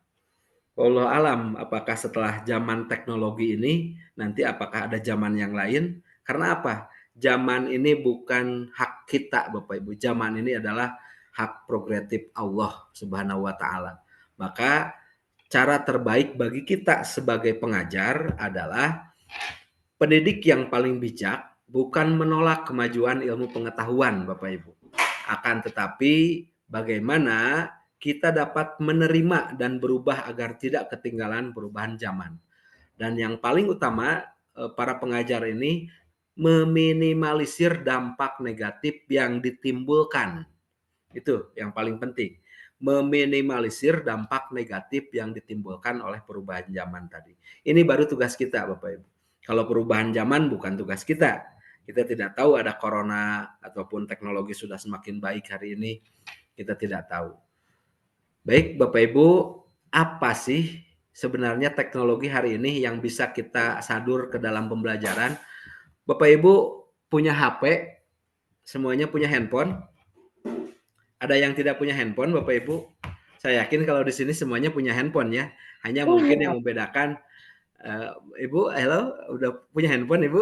Wallahu alam, apakah setelah zaman teknologi ini nanti apakah ada zaman yang lain? Karena apa? Zaman ini bukan hak kita Bapak Ibu. Zaman ini adalah hak prerogatif Allah Subhanahu wa taala. Maka cara terbaik bagi kita sebagai pengajar adalah pendidik yang paling bijak bukan menolak kemajuan ilmu pengetahuan Bapak Ibu. Akan tetapi bagaimana kita dapat menerima dan berubah agar tidak ketinggalan perubahan zaman. Dan yang paling utama, para pengajar ini meminimalisir dampak negatif yang ditimbulkan. Itu yang paling penting. Meminimalisir dampak negatif yang ditimbulkan oleh perubahan zaman tadi. Ini baru tugas kita Bapak Ibu. Kalau perubahan zaman bukan tugas kita. Kita tidak tahu ada corona ataupun teknologi sudah semakin baik hari ini. Kita tidak tahu. Baik Bapak Ibu, apa sih sebenarnya teknologi hari ini yang bisa kita sadur ke dalam pembelajaran? Bapak Ibu punya HP, semuanya punya handphone. Ada yang tidak punya handphone Bapak Ibu? Saya yakin kalau di sini semuanya punya handphone ya. Hanya mungkin yang membedakan Ibu, halo, udah punya handphone Ibu?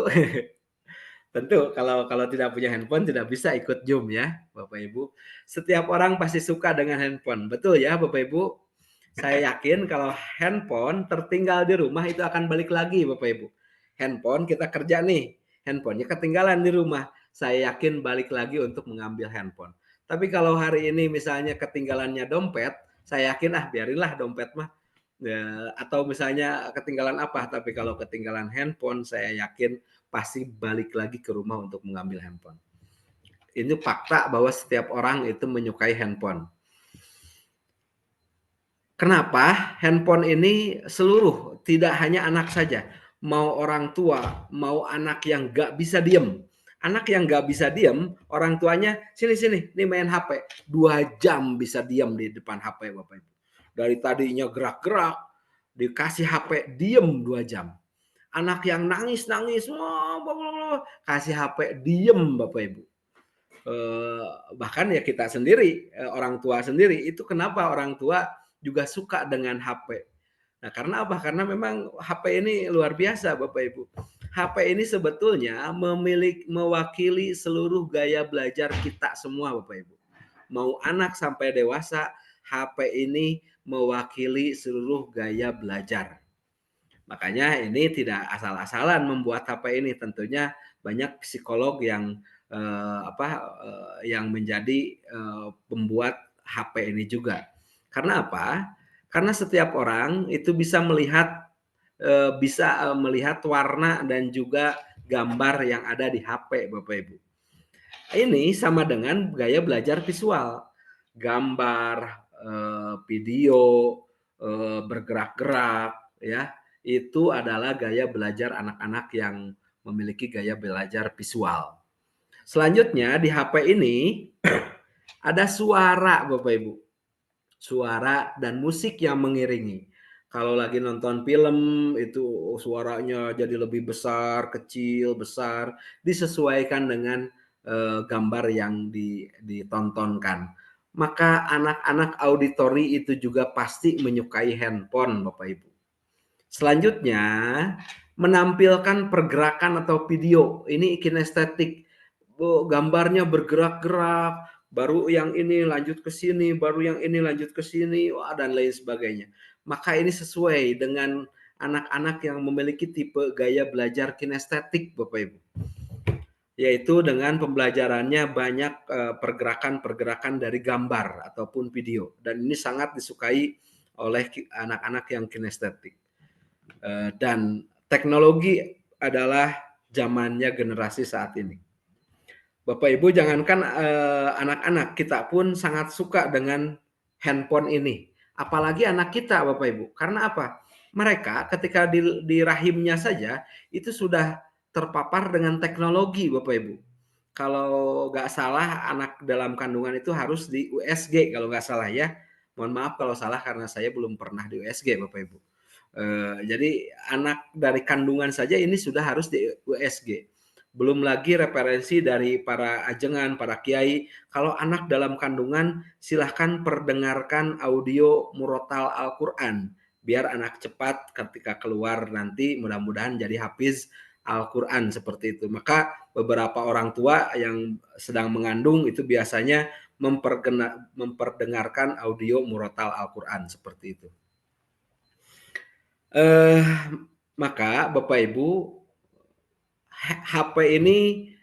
Tentu kalau tidak punya handphone tidak bisa ikut Zoom ya, Bapak Ibu. Setiap orang pasti suka dengan handphone, betul ya Bapak Ibu? Saya yakin kalau handphone tertinggal di rumah itu akan balik lagi Bapak Ibu. Handphone kita kerja nih, handphonenya ketinggalan di rumah. Saya yakin balik lagi untuk mengambil handphone. Tapi kalau hari ini misalnya ketinggalannya dompet, saya yakin biarinlah dompet mah. Ya, atau misalnya ketinggalan apa, tapi kalau ketinggalan handphone saya yakin pasti balik lagi ke rumah untuk mengambil handphone. Ini fakta bahwa setiap orang itu menyukai handphone. Kenapa? Handphone ini seluruh, tidak hanya anak saja. Mau orang tua, mau anak yang gak bisa diem. Anak yang gak bisa diem, orang tuanya, sini, ini main HP. 2 jam bisa diem di depan HP Bapak Ibu. Dari tadinya gerak-gerak, dikasih HP, diem 2 jam. Anak yang nangis, kasih HP, diem Bapak Ibu. Bahkan ya kita sendiri, orang tua sendiri, itu kenapa orang tua juga suka dengan HP. Nah, karena apa? Karena memang HP ini luar biasa Bapak Ibu. HP ini sebetulnya mewakili seluruh gaya belajar kita semua Bapak Ibu. Mau anak sampai dewasa, HP ini mewakili seluruh gaya belajar. Makanya ini tidak asal-asalan membuat HP ini. Tentunya banyak psikolog yang yang menjadi pembuat HP ini juga. Karena apa? Karena setiap orang itu bisa melihat melihat warna dan juga gambar yang ada di HP, Bapak Ibu. Ini sama dengan gaya belajar visual, gambar, video, bergerak-gerak, ya. Itu adalah gaya belajar anak-anak yang memiliki gaya belajar visual. Selanjutnya di HP ini ada suara, Bapak Ibu. Suara dan musik yang mengiringi. Kalau lagi nonton film itu suaranya jadi lebih besar, kecil, besar, disesuaikan dengan gambar yang ditontonkan. Maka anak-anak auditori itu juga pasti menyukai handphone, Bapak Ibu. Selanjutnya, menampilkan pergerakan atau video. Ini kinestetik. Gambarnya bergerak-gerak, baru yang ini lanjut ke sini, baru yang ini lanjut ke sini, dan lain sebagainya. Maka ini sesuai dengan anak-anak yang memiliki tipe gaya belajar kinestetik, Bapak Ibu. Yaitu dengan pembelajarannya banyak pergerakan-pergerakan dari gambar ataupun video. Dan ini sangat disukai oleh anak-anak yang kinestetik. Dan teknologi adalah zamannya generasi saat ini. Bapak Ibu, jangankan anak-anak, kita pun sangat suka dengan handphone ini. Apalagi anak kita, Bapak Ibu. Karena apa? Mereka ketika di rahimnya saja itu sudah terpapar dengan teknologi, Bapak Ibu. Kalau nggak salah, anak dalam kandungan itu harus di USG kalau nggak salah ya. Mohon maaf kalau salah karena saya belum pernah di USG, Bapak Ibu. Jadi anak dari kandungan saja ini sudah harus di USG. Belum lagi referensi dari para ajengan, para kiai. Kalau anak dalam kandungan, silahkan perdengarkan audio murotal Al-Quran. Biar anak cepat ketika keluar nanti mudah-mudahan jadi hafiz Al-Quran seperti itu. Maka beberapa orang tua yang sedang mengandung itu biasanya memperdengarkan audio murotal Al-Quran seperti itu. Maka Bapak Ibu, HP ini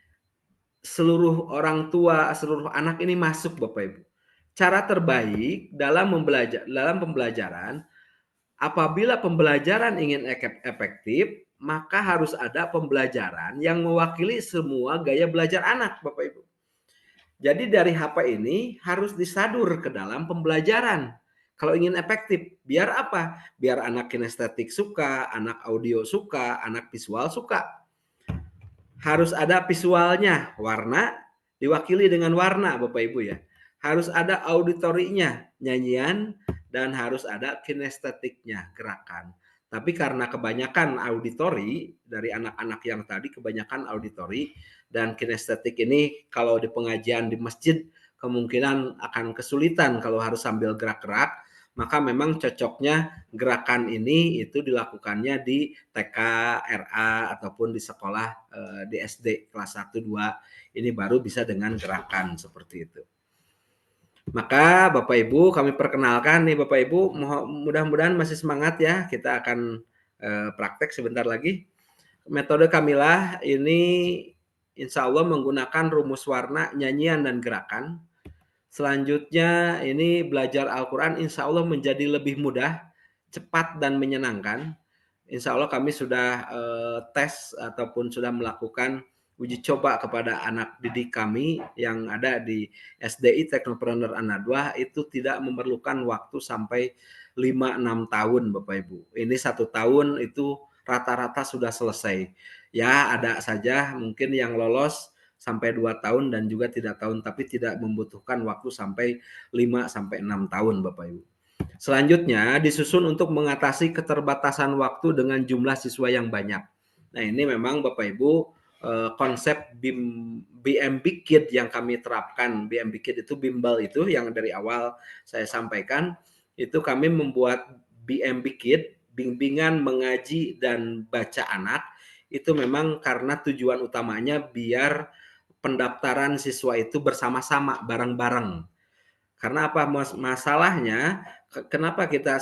seluruh orang tua, seluruh anak ini masuk, Bapak Ibu. Cara terbaik dalam pembelajaran, apabila pembelajaran ingin efektif, maka harus ada pembelajaran yang mewakili semua gaya belajar anak, Bapak Ibu. Jadi dari HP ini harus disadur ke dalam pembelajaran. Kalau ingin efektif, biar apa? Biar anak kinestetik suka, anak audio suka, anak visual suka. Harus ada visualnya, warna diwakili dengan warna, Bapak Ibu ya. Harus ada auditorinya, nyanyian, dan harus ada kinestetiknya, gerakan. Tapi karena kebanyakan auditori dari anak-anak yang tadi, kebanyakan auditori dan kinestetik ini kalau di pengajian di masjid kemungkinan akan kesulitan kalau harus sambil gerak-gerak. Maka memang cocoknya gerakan ini itu dilakukannya di TK, RA, ataupun di sekolah di SD kelas 1, 2. Ini baru bisa dengan gerakan seperti itu. Maka Bapak Ibu kami perkenalkan nih Bapak Ibu, mudah-mudahan masih semangat ya, kita akan praktek sebentar lagi. Metode Kamilah ini insya Allah menggunakan rumus warna, nyanyian, dan gerakan. Selanjutnya ini belajar Al-Quran insya Allah menjadi lebih mudah, cepat, dan menyenangkan. Insya Allah kami sudah tes ataupun sudah melakukan uji coba kepada anak didik kami yang ada di SDI Teknopreneur An-Nadwa, itu tidak memerlukan waktu sampai 5-6 tahun Bapak Ibu. Ini 1 tahun itu rata-rata sudah selesai. Ya ada saja mungkin yang lolos sampai 2 tahun dan juga tidak tahun, tapi tidak membutuhkan waktu sampai 5-6 tahun Bapak Ibu. Selanjutnya disusun untuk mengatasi keterbatasan waktu dengan jumlah siswa yang banyak. Nah ini memang Bapak Ibu konsep BMB Kid yang kami terapkan. BMB Kid itu bimbel itu yang dari awal saya sampaikan, itu kami membuat BMB Kid, bimbingan mengaji dan baca anak, itu memang karena tujuan utamanya biar pendaftaran siswa itu bersama-sama, bareng-bareng. Karena apa masalahnya? Kenapa kita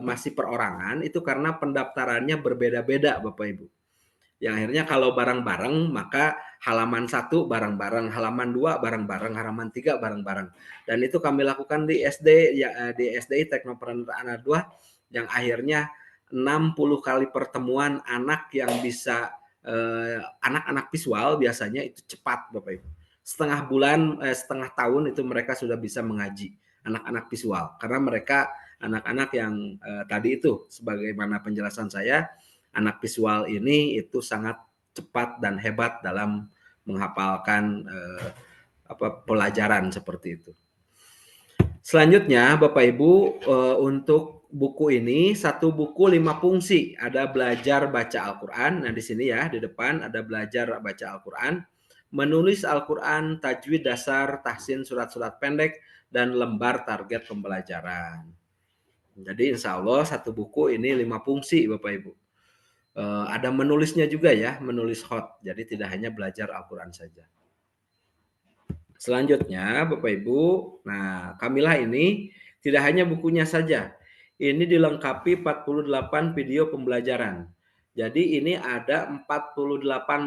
masih perorangan? Itu karena pendaftarannya berbeda-beda, Bapak Ibu. Yang akhirnya kalau bareng-bareng maka halaman 1 bareng-bareng, halaman 2 bareng-bareng, halaman 3 bareng-bareng. Dan itu kami lakukan di SD ya, di SDI Teknopreneur Anak 2 yang akhirnya 60 kali pertemuan anak yang bisa anak-anak visual biasanya itu cepat Bapak Ibu. Setengah tahun itu mereka sudah bisa mengaji anak-anak visual karena mereka anak-anak yang tadi itu sebagaimana penjelasan saya, anak visual ini itu sangat cepat dan hebat dalam menghafalkan pelajaran seperti itu. Selanjutnya Bapak Ibu untuk buku ini satu buku 5 fungsi. Ada belajar baca Al-Qur'an. Nah di sini ya di depan ada belajar baca Al-Qur'an, menulis Al-Qur'an, tajwid dasar, tahsin surat-surat pendek dan lembar target pembelajaran. Jadi insya Allah satu buku ini 5 fungsi Bapak Ibu. Ada menulisnya juga ya, menulis hot. Jadi tidak hanya belajar Al-Qur'an saja. Selanjutnya Bapak Ibu, nah Kamilah ini tidak hanya bukunya saja. Ini dilengkapi 48 video pembelajaran. Jadi ini ada 48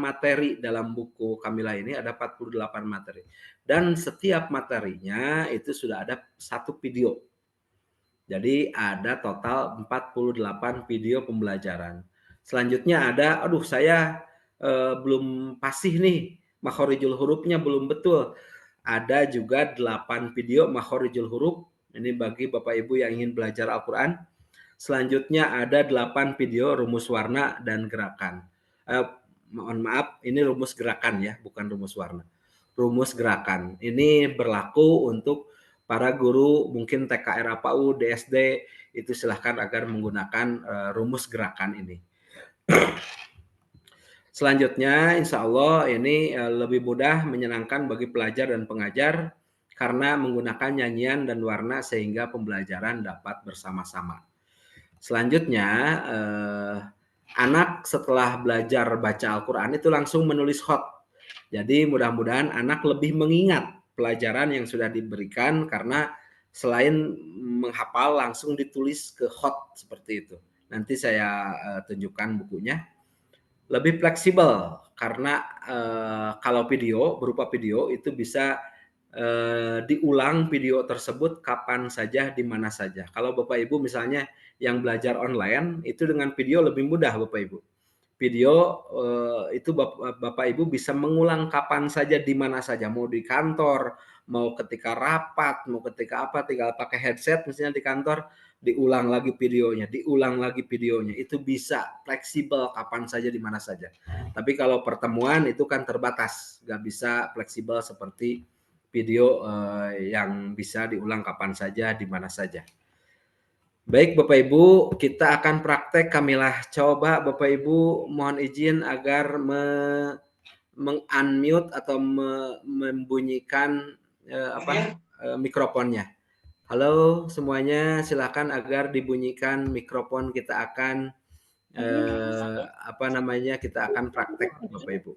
materi dalam buku Kamilah ini, ada 48 materi. Dan setiap materinya itu sudah ada satu video. Jadi ada total 48 video pembelajaran. Selanjutnya ada, saya belum fasih nih, makhorijul hurufnya belum betul. Ada juga 8 video makhorijul huruf. Ini bagi Bapak Ibu yang ingin belajar Al-Quran. Selanjutnya ada 8 video rumus warna dan gerakan. Mohon maaf, ini rumus gerakan ya, bukan rumus warna. Rumus gerakan. Ini berlaku untuk para guru mungkin TKR APAU, DSD, itu silahkan agar menggunakan rumus gerakan ini. Selanjutnya insya Allah ini lebih mudah menyenangkan bagi pelajar dan pengajar karena menggunakan nyanyian dan warna sehingga pembelajaran dapat bersama-sama. Selanjutnya anak setelah belajar baca Al-Quran itu langsung menulis hot. Jadi mudah-mudahan anak lebih mengingat pelajaran yang sudah diberikan karena selain menghafal langsung ditulis ke hot seperti itu. Nanti saya tunjukkan bukunya. Lebih fleksibel karena kalau video berupa video itu bisa diulang video tersebut kapan saja di mana saja. Kalau Bapak Ibu misalnya yang belajar online itu dengan video lebih mudah Bapak Ibu. Video itu Bapak Ibu bisa mengulang kapan saja di mana saja, mau di kantor, mau ketika rapat, mau ketika apa, tinggal pakai headset misalnya di kantor, diulang lagi videonya, itu bisa fleksibel kapan saja di mana saja. Tapi kalau pertemuan itu kan terbatas, nggak bisa fleksibel seperti video yang bisa diulang kapan saja di mana saja. Baik Bapak Ibu, kita akan praktek. Kamilah coba Bapak Ibu mohon izin agar meng-unmute atau membunyikan mikrofonnya. Halo semuanya, silakan agar dibunyikan mikrofon. Kita akan kita akan praktek Bapak Ibu.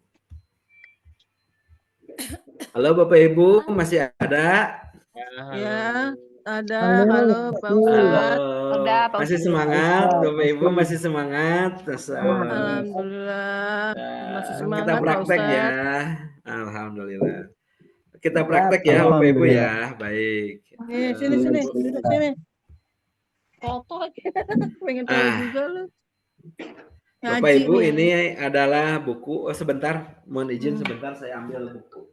Halo Bapak Ibu, masih ada? Ya, ada. Halo Pak Ustadz. Ada, Pak Masih Ustadz. semangat Bapak Ibu, masih semangat. Alhamdulillah. Masih Kita semangat Pak praktek ya. Ustadz. Alhamdulillah. Kita praktek ya Bapak Ibu ya. Baik. Sini. Duduk sini. Foto lagi. Pengen tahu juga lu. Bapak Ibu ini adalah buku. Sebentar, mohon izin sebentar saya ambil buku.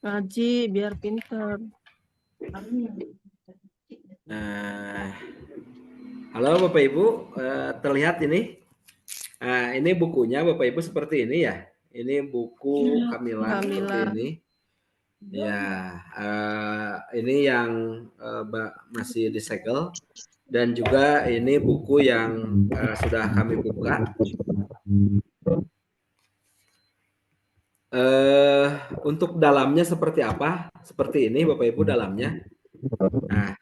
Ngaji biar pinter. Halo Bapak Ibu, terlihat ini? Nah, ini bukunya Bapak Ibu seperti ini ya. Ini buku Kamilah seperti ini. Ya, ini yang masih disegel dan juga ini buku yang sudah kami buka. Untuk dalamnya seperti apa? Seperti ini Bapak Ibu dalamnya. Nah,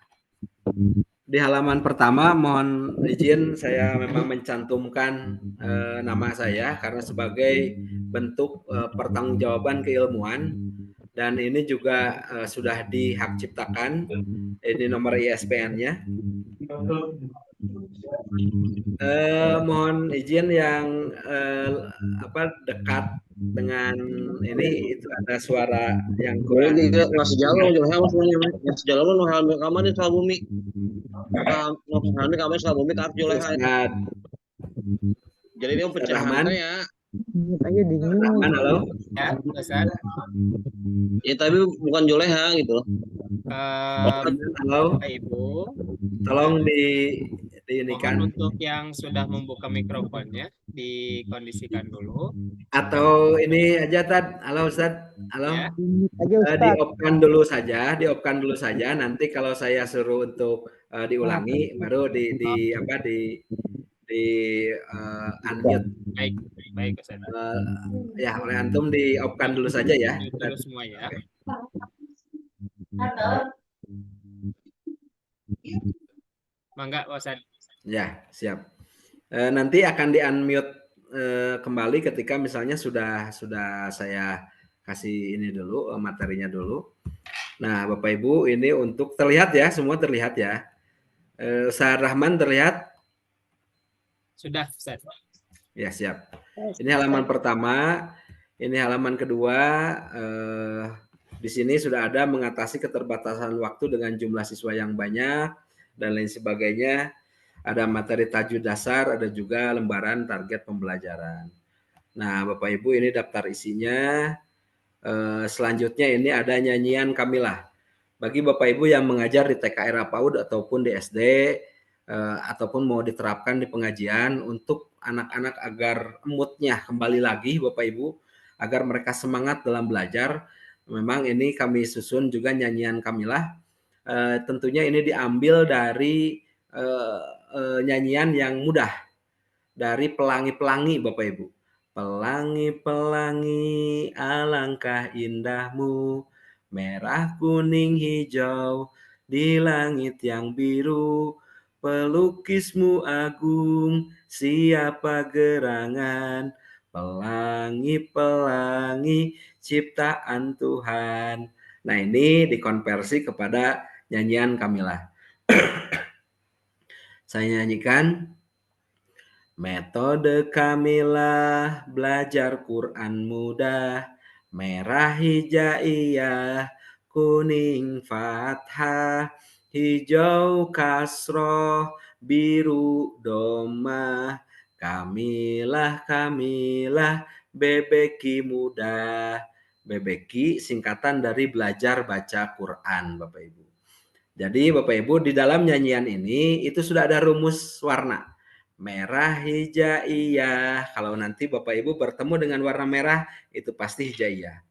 di halaman pertama mohon izin saya memang mencantumkan nama saya karena sebagai bentuk pertanggungjawaban keilmuan dan ini juga sudah dihak ciptakan. Ini nomor ISBN-nya. Mohon izin yang dekat dengan ini itu ada suara yang kurang. Boleh tidak nggak sejalan juleha maksudnya nggak sejalan nu halme kamar di Sukabumi halme kamar Sukabumi ka juleha Ustaz jadi dia pecahan Rahman. teh ya Rahman, halo. Ya, Ustaz. ya tapi bukan juleha gitu loh. Rahman, halo. Bapak Ibu, Tolong mohon diinikan untuk yang sudah membuka mikrofonnya dikondisikan dulu. atau ini aja Tad. Halo Ustaz. Halo. Ya. Di-off-kan dulu saja. Nanti kalau saya suruh untuk diulangi baru di unmute. Baik Ustaz. Ya, oleh antum di-off-kan dulu saja ya. Mute dulu semua ya. Mangga Pak Ustaz. Ya, siap. Nanti akan di-unmute kembali ketika misalnya sudah saya kasih ini dulu materinya dulu. Nah, Bapak Ibu, ini untuk terlihat ya, semua terlihat ya. Ustaz Rahman terlihat? Sudah, Ustaz. Ya, siap. Ini halaman pertama, ini halaman kedua. Di sini sudah ada mengatasi keterbatasan waktu dengan jumlah siswa yang banyak dan lain sebagainya. Ada materi tajwid dasar, ada juga lembaran target pembelajaran. Nah, Bapak Ibu, ini daftar isinya. Selanjutnya ini ada nyanyian Kamilah. Bagi Bapak Ibu yang mengajar di TK PAUD ataupun di SD, ataupun mau diterapkan di pengajian untuk anak-anak agar moodnya kembali lagi Bapak Ibu, agar mereka semangat dalam belajar. Memang ini kami susun juga nyanyian Kamilah. Tentunya ini diambil dari nyanyian yang mudah dari pelangi-pelangi Bapak Ibu. Pelangi-pelangi alangkah indahmu, merah kuning hijau di langit yang biru, pelukismu agung siapa gerangan, pelangi-pelangi ciptaan Tuhan. Nah, ini dikonversi kepada nyanyian Kamilah. Saya nyanyikan. Metode Kamilah belajar Quran mudah, merah hijaiyah, kuning fathah, hijau kasroh, biru domah, Kamilah, bebeki mudah. Bebeki singkatan dari belajar baca Quran, Bapak Ibu. Jadi Bapak Ibu di dalam nyanyian ini itu sudah ada rumus warna. Merah hijaiyah. Kalau nanti Bapak Ibu bertemu dengan warna merah itu pasti hijaiyah.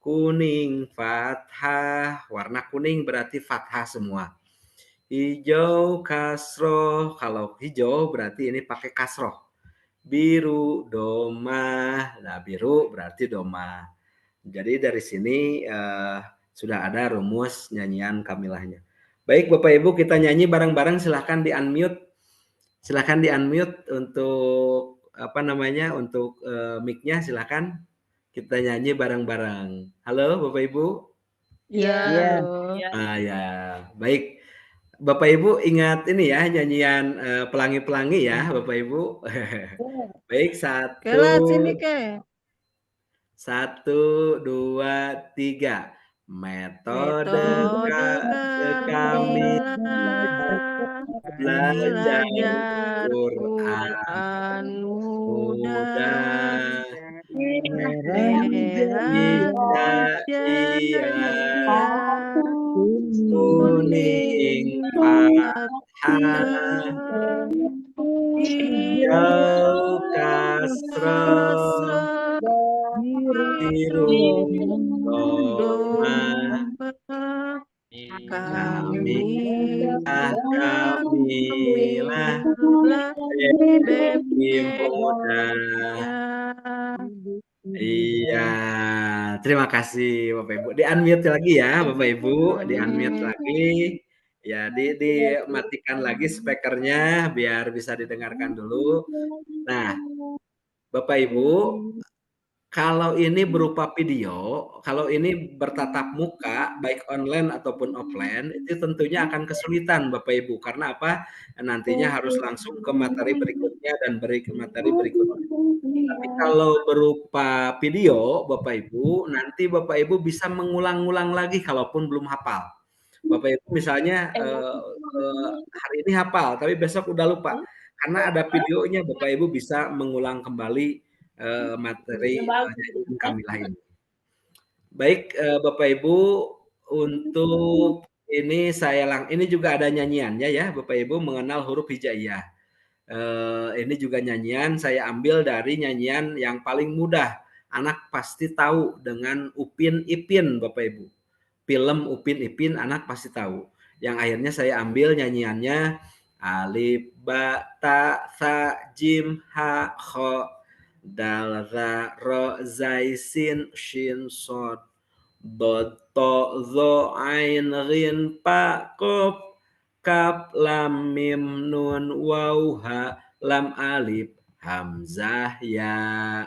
Kuning fathah, warna kuning berarti fathah semua. Hijau kasroh, kalau hijau berarti ini pakai kasroh. Biru domah, nah biru berarti domah. Jadi dari sini sudah ada rumus nyanyian Kamilahnya. Baik Bapak Ibu, kita nyanyi bareng-bareng, silahkan di-unmute. Silahkan di-unmute untuk untuk mic-nya, silahkan. Kita nyanyi bareng-bareng. Halo Bapak Ibu. Iya. Ya, baik. Bapak Ibu ingat ini ya nyanyian pelangi-pelangi ya Bapak Ibu. Baik, Kelas sini ke. 1, 2, 3. Metode kami belajar Quran mudah, merah hijaiyah, kuning fathah, hijau kasroh, biru domah, Kamilah bebeki mudah. Iya, terima kasih Bapak Ibu. Di-unmute lagi ya Bapak Ibu, di-unmute lagi. Ya, dimatikan lagi speakernya biar bisa didengarkan dulu. Nah, Bapak Ibu, Kalau ini berupa video, kalau ini bertatap muka, baik online ataupun offline, itu tentunya akan kesulitan Bapak Ibu. Karena apa? Nantinya harus langsung ke materi berikutnya dan materi berikutnya. Tapi kalau berupa video, Bapak Ibu, nanti Bapak Ibu bisa mengulang-ulang lagi kalaupun belum hafal. Bapak Ibu misalnya hari ini hafal, tapi besok udah lupa. Karena ada videonya, Bapak Ibu bisa mengulang kembali materi nyanyian Kamilah ini. Baik, Bapak Ibu, untuk ini ini juga ada nyanyiannya ya, Bapak Ibu mengenal huruf hijaiyah. Ini juga nyanyian saya ambil dari nyanyian yang paling mudah. Anak pasti tahu dengan Upin Ipin, Bapak Ibu. Film Upin Ipin anak pasti tahu. Yang akhirnya saya ambil nyanyiannya alif ba ta sa jim ha kho dal ra ro zai sin shin sod dod to zo ain rin pa kof kaf lam mim nun waw ha lam alif hamzah ya,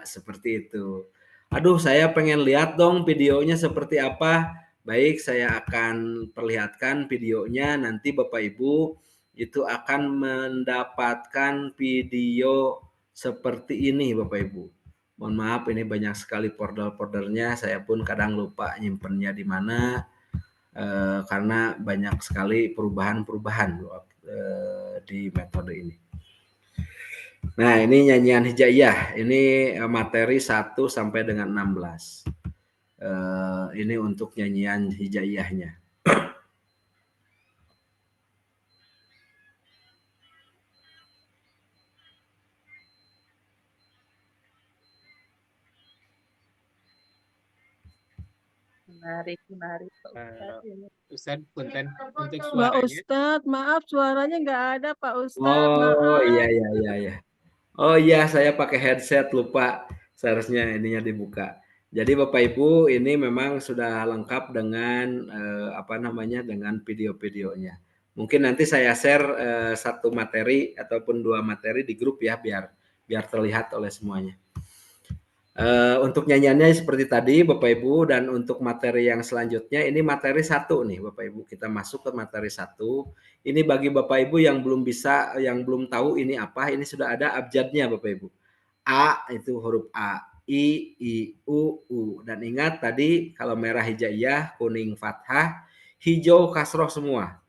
seperti itu. Aduh, saya pengen lihat dong videonya seperti apa. Baik, saya akan perlihatkan videonya, nanti Bapak Ibu itu akan mendapatkan video seperti ini Bapak Ibu. Mohon maaf, ini banyak sekali folder-foldernya, saya pun kadang lupa nyimpennya di mana karena banyak sekali perubahan-perubahan di metode ini. Nah, ini nyanyian hijaiyah. Ini materi 1 sampai dengan 16. Ini untuk nyanyian hijaiyahnya. Menarik. Ustaz, punten untuk Pak suaranya. Ustadz, maaf suaranya nggak ada Pak Ustadz, Oh, maaf. iya. Oh iya, saya pakai headset, lupa. Seharusnya ininya dibuka. Jadi Bapak Ibu, ini memang sudah lengkap dengan dengan video-videonya. Mungkin nanti saya share satu materi ataupun 2 materi di grup ya, biar terlihat oleh semuanya. Untuk nyanyiannya seperti tadi Bapak Ibu, dan untuk materi yang selanjutnya ini materi 1 nih Bapak Ibu. Kita masuk ke materi 1. Ini bagi Bapak Ibu yang belum tahu ini apa, ini sudah ada abjadnya Bapak Ibu. A itu huruf A, I, U, U. Dan ingat tadi kalau merah hijaiyah, kuning fathah, hijau kasroh semua.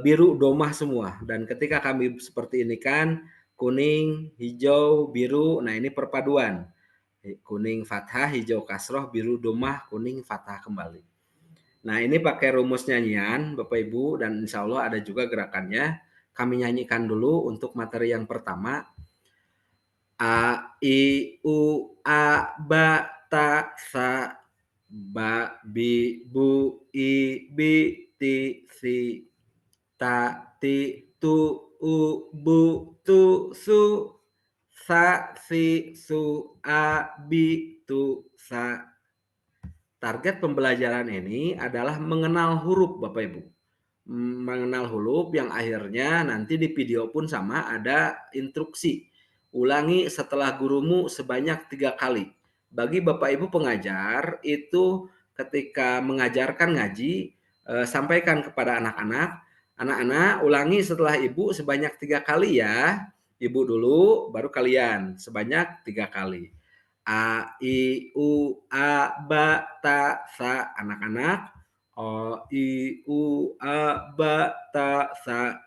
Biru domah semua. Dan ketika kami seperti ini kan, kuning, hijau, biru, nah ini perpaduan. Kuning fathah, hijau kasroh, biru domah, kuning fathah kembali. Nah, ini pakai rumus nyanyian Bapak Ibu, dan insya Allah ada juga gerakannya. Kami nyanyikan dulu untuk materi yang pertama. A, I, U, A, Ba, Ta, Sa, Ba, Bi, Bu, I, Bi, Ti, Si, Ta, Ti, Tu, U, Bu, Tu, Su, Sa, Si, Su, A, Bi, Tu, Sa. Target pembelajaran ini adalah mengenal huruf Bapak Ibu. Mengenal huruf yang akhirnya nanti di video pun sama ada instruksi. Ulangi setelah gurumu sebanyak 3 kali. Bagi Bapak Ibu pengajar itu ketika mengajarkan ngaji, sampaikan kepada anak-anak, anak-anak ulangi setelah ibu sebanyak 3 kali ya. Ibu dulu baru kalian sebanyak 3 kali. A, I, U, A, Ba, Ta, Sa, anak-anak. O, I, U, A, Ba, Ta, Sa,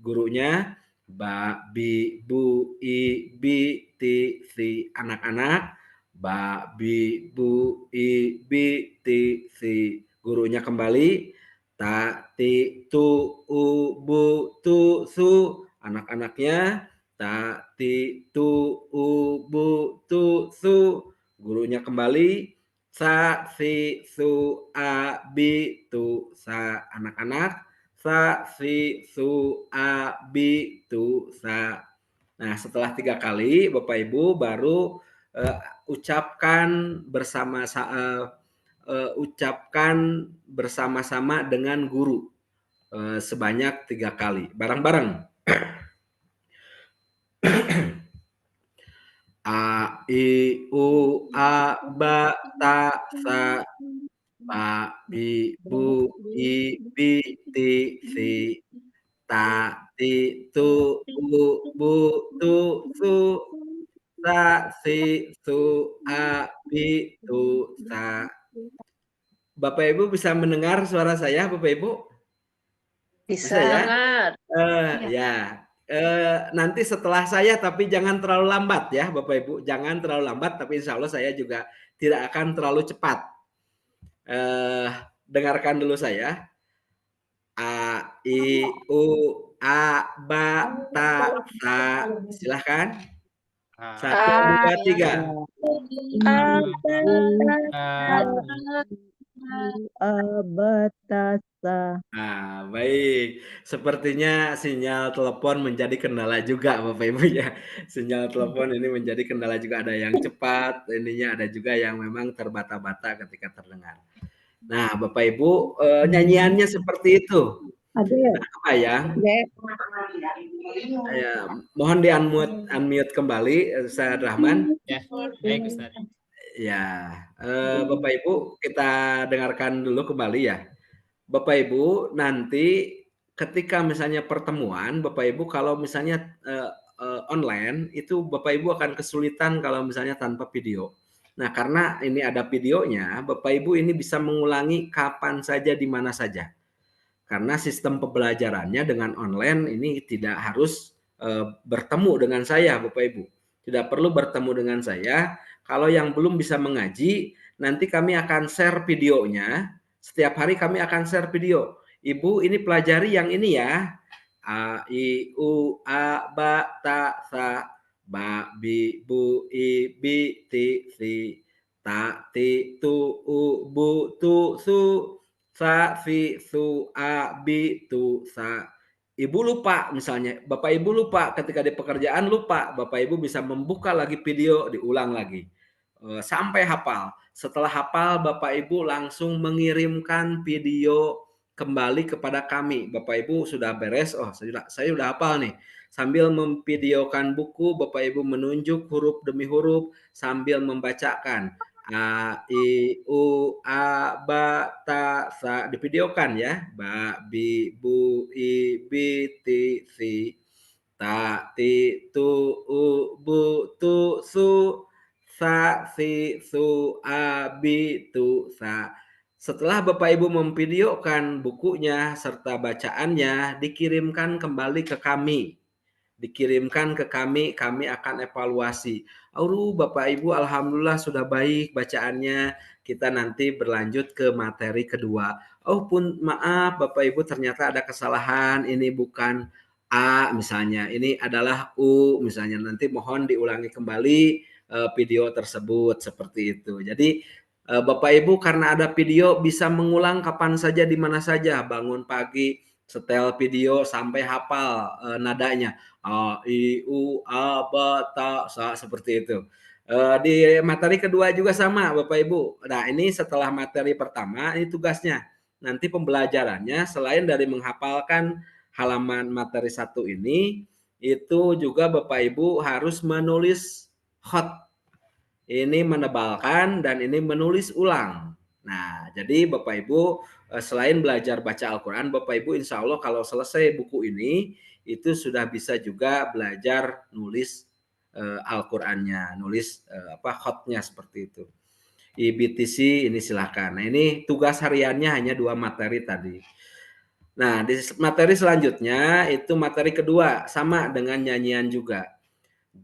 gurunya. Ba, Bi, Bu, I, Bi, Ti, Si, anak-anak. Ba, Bi, Bu, I, Bi, Ti, Si, gurunya kembali. Ta, Ti, Tu, U, Bu, Tu, Su, anak-anaknya. Ta, ti, tu, u, bu, tu, su, gurunya kembali. Sa, si, su, a, bi, tu, sa, anak-anak. Sa, si, su, a, bi, tu, sa. Nah, setelah 3 kali Bapak Ibu baru ucapkan bersama-sama dengan guru sebanyak 3 kali bareng-bareng. A, I, U, A, Ba, Ta, Sa, Ba, Bi, Bu, I, Bi, Ti, Si, Ta, Ti, Tu, U, Bu, Tu, Su, Sa, Si, Su, A, Bi, Tu, Sa. Bapak Ibu bisa mendengar suara saya, Bapak Ibu? Bisa. Bisa ya? Sangat. Ya. Nanti setelah saya, tapi jangan terlalu lambat ya, Bapak Ibu. Jangan terlalu lambat, tapi insya Allah saya juga tidak akan terlalu cepat. Eh, Dengarkan dulu saya. A, I, U, A, Ba, Ta, Sa. Silahkan. Satu, dua, tiga. Abatasa. Nah, baik. Sepertinya sinyal telepon menjadi kendala juga, Bapak Ibu ya. Sinyal telepon ini menjadi kendala juga. Ada yang cepat, ininya ada juga yang memang terbata-bata ketika terdengar. Nah, Bapak Ibu, nyanyiannya seperti itu. Ada ya? Nah, kebayang? Ya, mohon unmute kembali, Ustaz Rahman. Ya, baik Ustaz. Ya, Bapak Ibu, kita dengarkan dulu kembali ya. Bapak Ibu, nanti ketika misalnya pertemuan, Bapak Ibu kalau misalnya online itu Bapak Ibu akan kesulitan kalau misalnya tanpa video. Nah, karena ini ada videonya, Bapak Ibu ini bisa mengulangi kapan saja di mana saja. Karena sistem pembelajarannya dengan online ini tidak harus bertemu dengan saya, Bapak Ibu. Tidak perlu bertemu dengan saya. Kalau yang belum bisa mengaji, nanti kami akan share videonya. Setiap hari kami akan share video. Ibu, ini pelajari yang ini ya. A, I, U, A, Ba, Ta, Sa, Ba, Bi, Bu, I, Bi, Ti, Si, Ta, Ti, Tu, U, Bu, Tu, Su, Sa, Si, Su, A, Bi, Tu, Sa. Ibu lupa misalnya, Bapak Ibu lupa ketika di pekerjaan lupa, Bapak Ibu bisa membuka lagi video, diulang lagi. Sampai hafal. Setelah hafal, Bapak Ibu langsung mengirimkan video kembali kepada kami. Bapak Ibu sudah beres, oh saya sudah hafal nih. Sambil memvideokan buku, Bapak Ibu menunjuk huruf demi huruf sambil membacakan. A, I, U, A, Ba, Ta, Sa. Divideokan ya. Ba, Bi, Bu, I, Bi, Ti, Si. Ta, Ti, Tu, U, Bu, Tu, Su. Sa, Si, Su, A, Bi, Tu, Sa. Setelah Bapak Ibu memvideokan bukunya serta bacaannya, dikirimkan kembali ke kami. Dikirimkan ke kami akan evaluasi. Bapak Ibu alhamdulillah sudah baik bacaannya, kita nanti berlanjut ke materi kedua. Pun maaf Bapak Ibu ternyata ada kesalahan, ini bukan A misalnya, ini adalah U misalnya, nanti mohon diulangi kembali video tersebut seperti itu. Jadi Bapak Ibu karena ada video bisa mengulang kapan saja di mana saja, bangun pagi setel video sampai hafal nadanya. A, I, U, A, Ba, Ta, Sa, seperti itu. Di materi kedua juga sama Bapak Ibu. Nah ini setelah materi pertama, ini tugasnya. Nanti pembelajarannya selain dari menghafalkan halaman materi 1 ini, itu juga Bapak Ibu harus menulis hot. Ini menebalkan dan ini menulis ulang. Nah, jadi Bapak Ibu selain belajar baca Al-Quran, Bapak Ibu insya Allah kalau selesai buku ini, itu sudah bisa juga belajar nulis Al-Qurannya, nulis hotnya seperti itu. IBTC ini silahkan. Nah ini tugas hariannya hanya 2 materi tadi. Nah di materi selanjutnya itu materi kedua sama dengan nyanyian juga.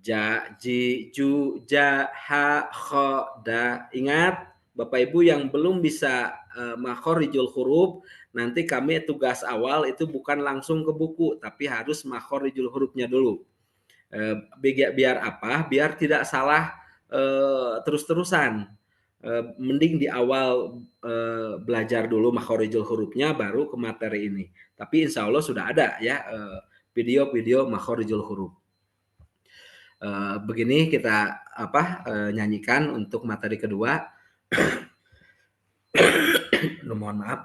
Ja, ji, ju, ja, ha, kho, da. Ingat Bapak Ibu yang belum bisa makhorijul huruf, nanti kami tugas awal itu bukan langsung ke buku, tapi harus makhorijul hurufnya dulu. Biar apa? Biar tidak salah terus-terusan. Mending di awal belajar dulu makhorijul hurufnya baru ke materi ini. Tapi insya Allah sudah ada ya video-video makhorijul huruf. Begini kita nyanyikan untuk materi kedua. Mohon maaf.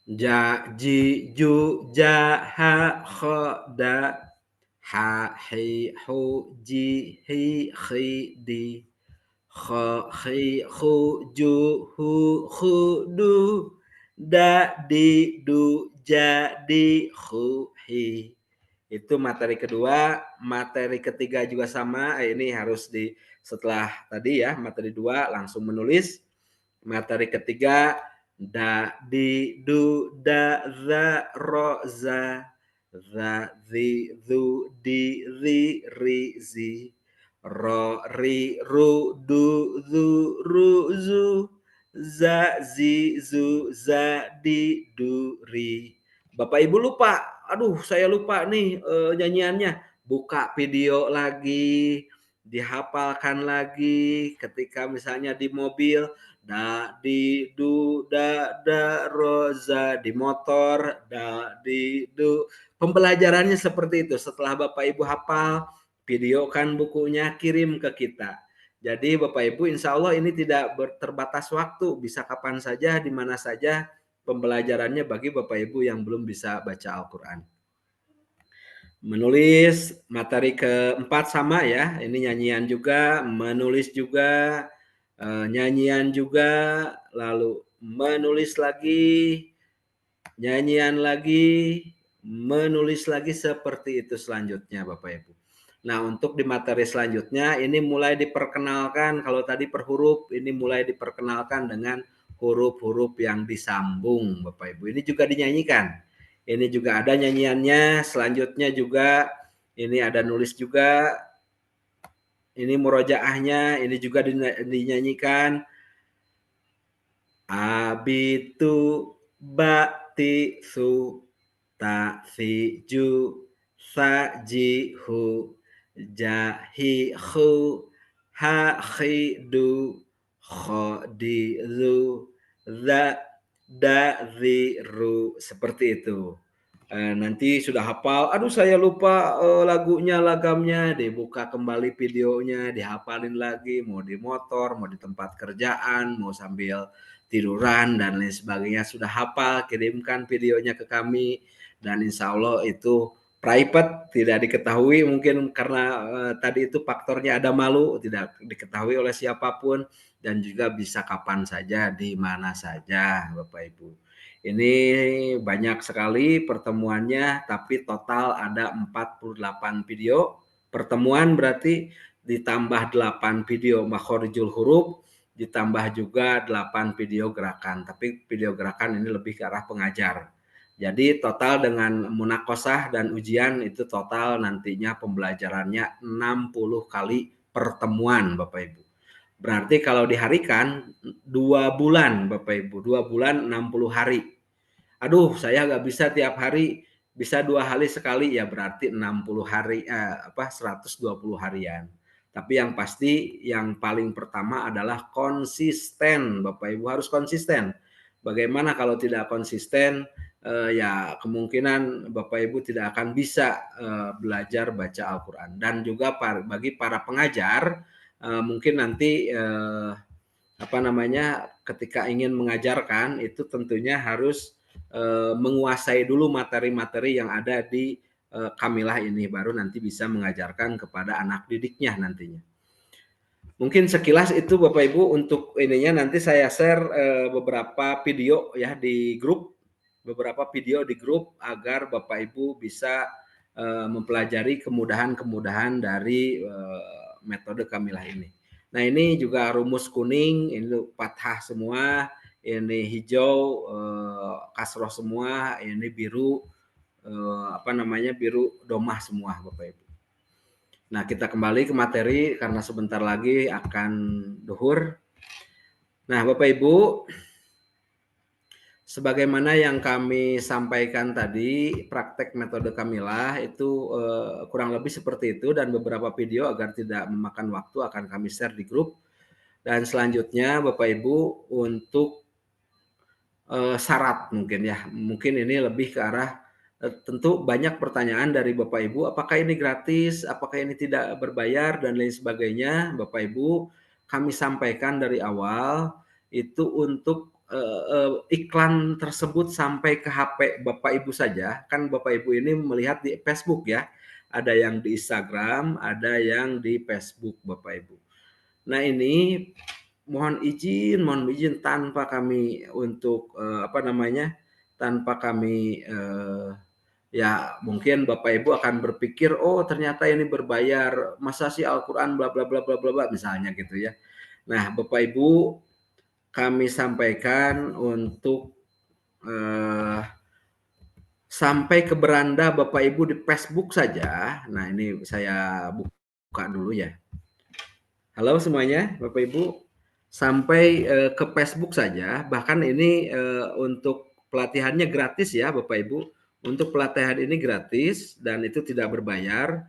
Ja, ji, ju, ja, ha, kho, da. ha hi hu ji hi khi di kha khi khu ju hu khu du da di du ja di khu hi. Itu materi kedua. Materi ketiga juga sama, ini harus setelah tadi ya materi 2 langsung menulis. Materi ketiga da di du da za ro za zi zu di ri ri zi ro ri ru du zu ru zu za zi zu za di du ri. Bapak Ibu lupa, aduh saya lupa nih nyanyiannya. Buka video lagi, dihafalkan lagi ketika misalnya di mobil, da di du da da roza, di motor da di du. Pembelajarannya seperti itu. Setelah Bapak Ibu hafal, videokan bukunya, kirim ke kita. Jadi Bapak Ibu insya Allah ini tidak terbatas waktu, bisa kapan saja, di mana saja pembelajarannya bagi Bapak Ibu yang belum bisa baca Al-Quran. Menulis materi keempat sama ya, ini nyanyian juga, menulis juga, nyanyian juga, lalu menulis lagi, nyanyian lagi, menulis lagi, seperti itu selanjutnya Bapak Ibu. Nah untuk di materi selanjutnya ini mulai diperkenalkan, kalau tadi per huruf ini mulai diperkenalkan dengan huruf-huruf yang disambung Bapak Ibu. Ini juga dinyanyikan. Ini juga ada nyanyiannya, selanjutnya juga ini ada nulis juga. Ini murojaahnya, ini juga dinyanyikan. Abitu bati su ta si ju sa ji hu jahi hu ha khi du kho di zu za da zi ru, seperti itu. Nanti sudah hafal, aduh saya lupa lagunya, lagamnya, dibuka kembali videonya, dihafalin lagi, mau di motor, mau di tempat kerjaan, mau sambil tiduran dan lain sebagainya, sudah hafal, kirimkan videonya ke kami, dan insya Allah itu private, tidak diketahui mungkin karena tadi itu faktornya ada malu, tidak diketahui oleh siapapun, dan juga bisa kapan saja, di mana saja Bapak Ibu. Ini banyak sekali pertemuannya, tapi total ada 48 video pertemuan, berarti ditambah 8 video makhorijul huruf, ditambah juga 8 video gerakan. Tapi video gerakan ini lebih ke arah pengajar. Jadi total dengan munakosah dan ujian itu total nantinya pembelajarannya 60 kali pertemuan Bapak Ibu. Berarti kalau diharikan 2 bulan Bapak Ibu, 2 bulan 60 hari. Aduh saya nggak bisa tiap hari, bisa 2 hari sekali, ya berarti 60 hari, 120 harian. Tapi yang pasti yang paling pertama adalah konsisten Bapak Ibu, harus konsisten. Bagaimana kalau tidak konsisten, ya kemungkinan Bapak Ibu tidak akan bisa belajar baca Al-Quran. Dan juga bagi para pengajar, mungkin nanti ketika ingin mengajarkan itu tentunya harus menguasai dulu materi-materi yang ada di Kamilah ini, baru nanti bisa mengajarkan kepada anak didiknya nantinya. Mungkin sekilas itu Bapak Ibu untuk ininya, nanti saya share beberapa video ya di grup, beberapa video di grup agar Bapak Ibu bisa mempelajari kemudahan-kemudahan dari metode Kamilah ini. Nah ini juga rumus kuning, ini fathah semua, ini hijau kasroh semua, ini biru biru domah semua Bapak Ibu. Nah kita kembali ke materi karena sebentar lagi akan duhur. Nah Bapak Ibu, sebagaimana yang kami sampaikan tadi, praktek metode Kamilah itu kurang lebih seperti itu, dan beberapa video agar tidak memakan waktu akan kami share di grup. Dan selanjutnya Bapak Ibu untuk syarat mungkin ya, mungkin ini lebih ke arah tentu banyak pertanyaan dari Bapak Ibu, apakah ini gratis, apakah ini tidak berbayar dan lain sebagainya. Bapak Ibu, kami sampaikan dari awal itu untuk iklan tersebut sampai ke HP Bapak Ibu saja. Kan Bapak Ibu ini melihat di Facebook ya, ada yang di Instagram, ada yang di Facebook, Bapak Ibu. Nah, ini mohon izin tanpa kami untuk tanpa kami ya mungkin Bapak Ibu akan berpikir, oh ternyata ini berbayar, masa sih Al-Quran bla bla bla bla bla bla, misalnya gitu ya. Nah, Bapak Ibu, kami sampaikan untuk sampai ke beranda Bapak Ibu di Facebook saja. Nah, ini saya buka dulu ya. Halo semuanya, Bapak Ibu. Sampai ke Facebook saja, bahkan ini untuk pelatihannya gratis ya Bapak Ibu. Untuk pelatihan ini gratis dan itu tidak berbayar.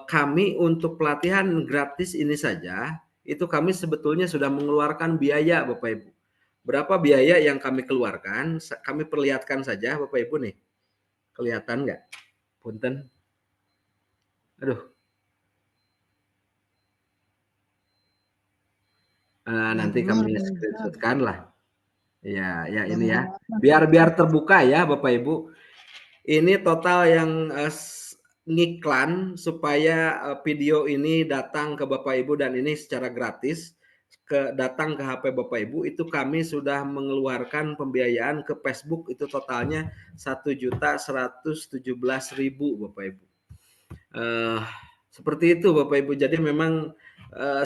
Kami untuk pelatihan gratis ini saja, itu kami sebetulnya sudah mengeluarkan biaya Bapak Ibu. Berapa biaya yang kami keluarkan? Kami perlihatkan saja Bapak Ibu nih. Kelihatan nggak? Punten. Aduh. Nanti kami screenshotkan lah. Ya, ya ini ya. Biar terbuka ya Bapak Ibu. Ini total yang ngiklan supaya video ini datang ke Bapak Ibu dan ini secara gratis datang ke HP Bapak Ibu, itu kami sudah mengeluarkan pembiayaan ke Facebook itu totalnya 1.117.000 Bapak Ibu. Seperti itu Bapak Ibu. Jadi memang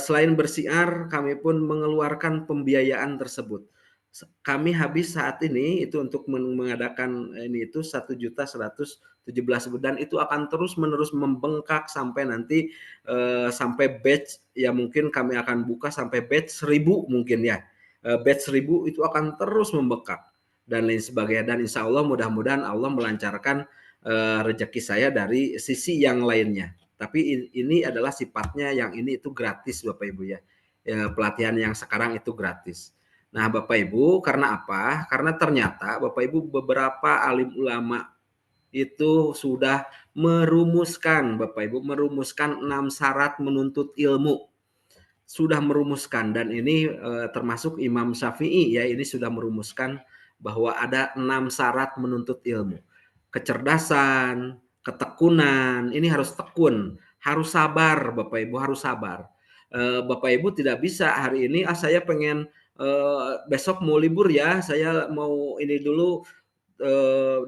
selain bersiar, kami pun mengeluarkan pembiayaan tersebut. Kami habis saat ini itu untuk mengadakan ini itu 1.117.000 dan itu akan terus menerus membengkak sampai nanti sampai batch ya, mungkin kami akan buka sampai batch 1.000 mungkin ya. Batch 1.000 itu akan terus membengkak dan lain sebagainya, dan insya Allah mudah-mudahan Allah melancarkan rezeki saya dari sisi yang lainnya. Tapi ini adalah sifatnya yang ini itu gratis Bapak Ibu ya. Pelatihan yang sekarang itu gratis. Nah Bapak Ibu, karena apa? Karena ternyata Bapak Ibu beberapa alim ulama itu sudah merumuskan Bapak Ibu, merumuskan 6 syarat menuntut ilmu. Sudah merumuskan, dan ini termasuk Imam Syafi'i ya, ini sudah merumuskan bahwa ada 6 syarat menuntut ilmu. Kecerdasan, ketekunan, ini harus tekun, harus sabar Bapak Ibu, harus sabar. Bapak Ibu tidak bisa hari ini saya pengen besok mau libur ya, saya mau ini dulu,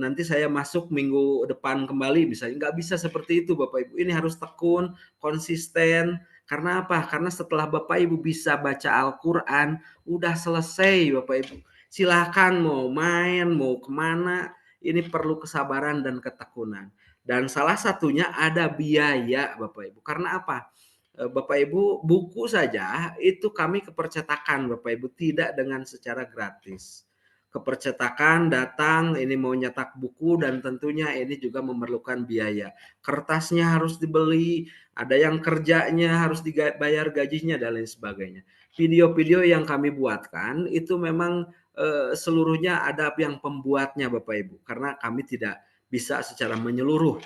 nanti saya masuk minggu depan kembali, misalnya nggak bisa seperti itu Bapak Ibu. Ini harus tekun, konsisten. Karena apa? Karena setelah Bapak Ibu bisa baca Al-Quran, udah selesai Bapak Ibu. Silahkan mau main, mau kemana, ini perlu kesabaran dan ketekunan. Dan salah satunya ada biaya Bapak Ibu. Karena apa? Bapak Ibu, buku saja itu kami kepercetakan Bapak Ibu, tidak dengan secara gratis. Kepercetakan datang, ini mau nyetak buku dan tentunya ini juga memerlukan biaya. Kertasnya harus dibeli, ada yang kerjanya harus dibayar gajinya dan lain sebagainya. Video-video yang kami buatkan itu memang seluruhnya ada yang pembuatnya Bapak Ibu, karena kami tidak bisa secara menyeluruh,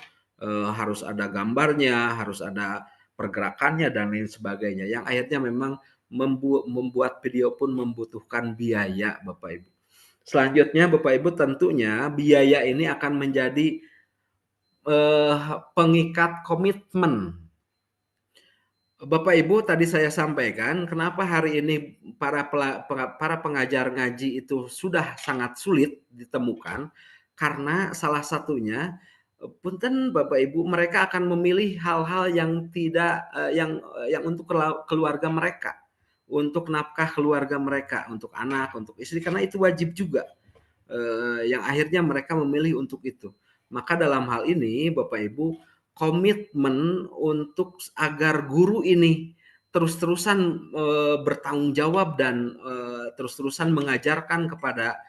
harus ada gambarnya, harus ada pergerakannya dan lain sebagainya, yang akhirnya memang membuat video pun membutuhkan biaya Bapak Ibu. Selanjutnya Bapak Ibu, tentunya biaya ini akan menjadi pengikat komitmen. Bapak Ibu, tadi saya sampaikan kenapa hari ini para pengajar ngaji itu sudah sangat sulit ditemukan, karena salah satunya punten Bapak Ibu, mereka akan memilih hal-hal yang tidak yang untuk keluarga mereka, untuk nafkah keluarga mereka, untuk anak, untuk istri, karena itu wajib juga. Yang akhirnya mereka memilih untuk itu. Maka dalam hal ini Bapak Ibu, komitmen untuk agar guru ini terus-terusan bertanggung jawab dan terus-terusan mengajarkan kepada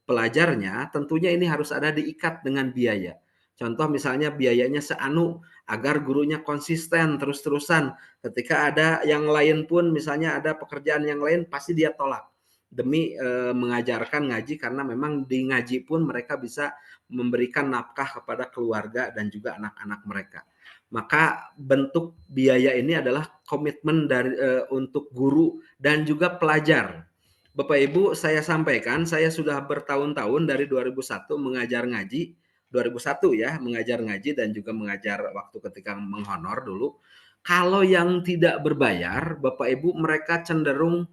pelajarnya, tentunya ini harus ada diikat dengan biaya. Contoh misalnya biayanya seanu agar gurunya konsisten terus-terusan. Ketika ada yang lain pun, misalnya ada pekerjaan yang lain, pasti dia tolak demi mengajarkan ngaji, karena memang di ngaji pun mereka bisa memberikan nafkah kepada keluarga dan juga anak-anak mereka. Maka bentuk biaya ini adalah komitmen dari untuk guru dan juga pelajar. Bapak Ibu, saya sampaikan, saya sudah bertahun-tahun dari 2001 mengajar ngaji 2001 ya, mengajar ngaji dan juga mengajar waktu ketika menghonor dulu. Kalau yang tidak berbayar, Bapak Ibu, mereka cenderung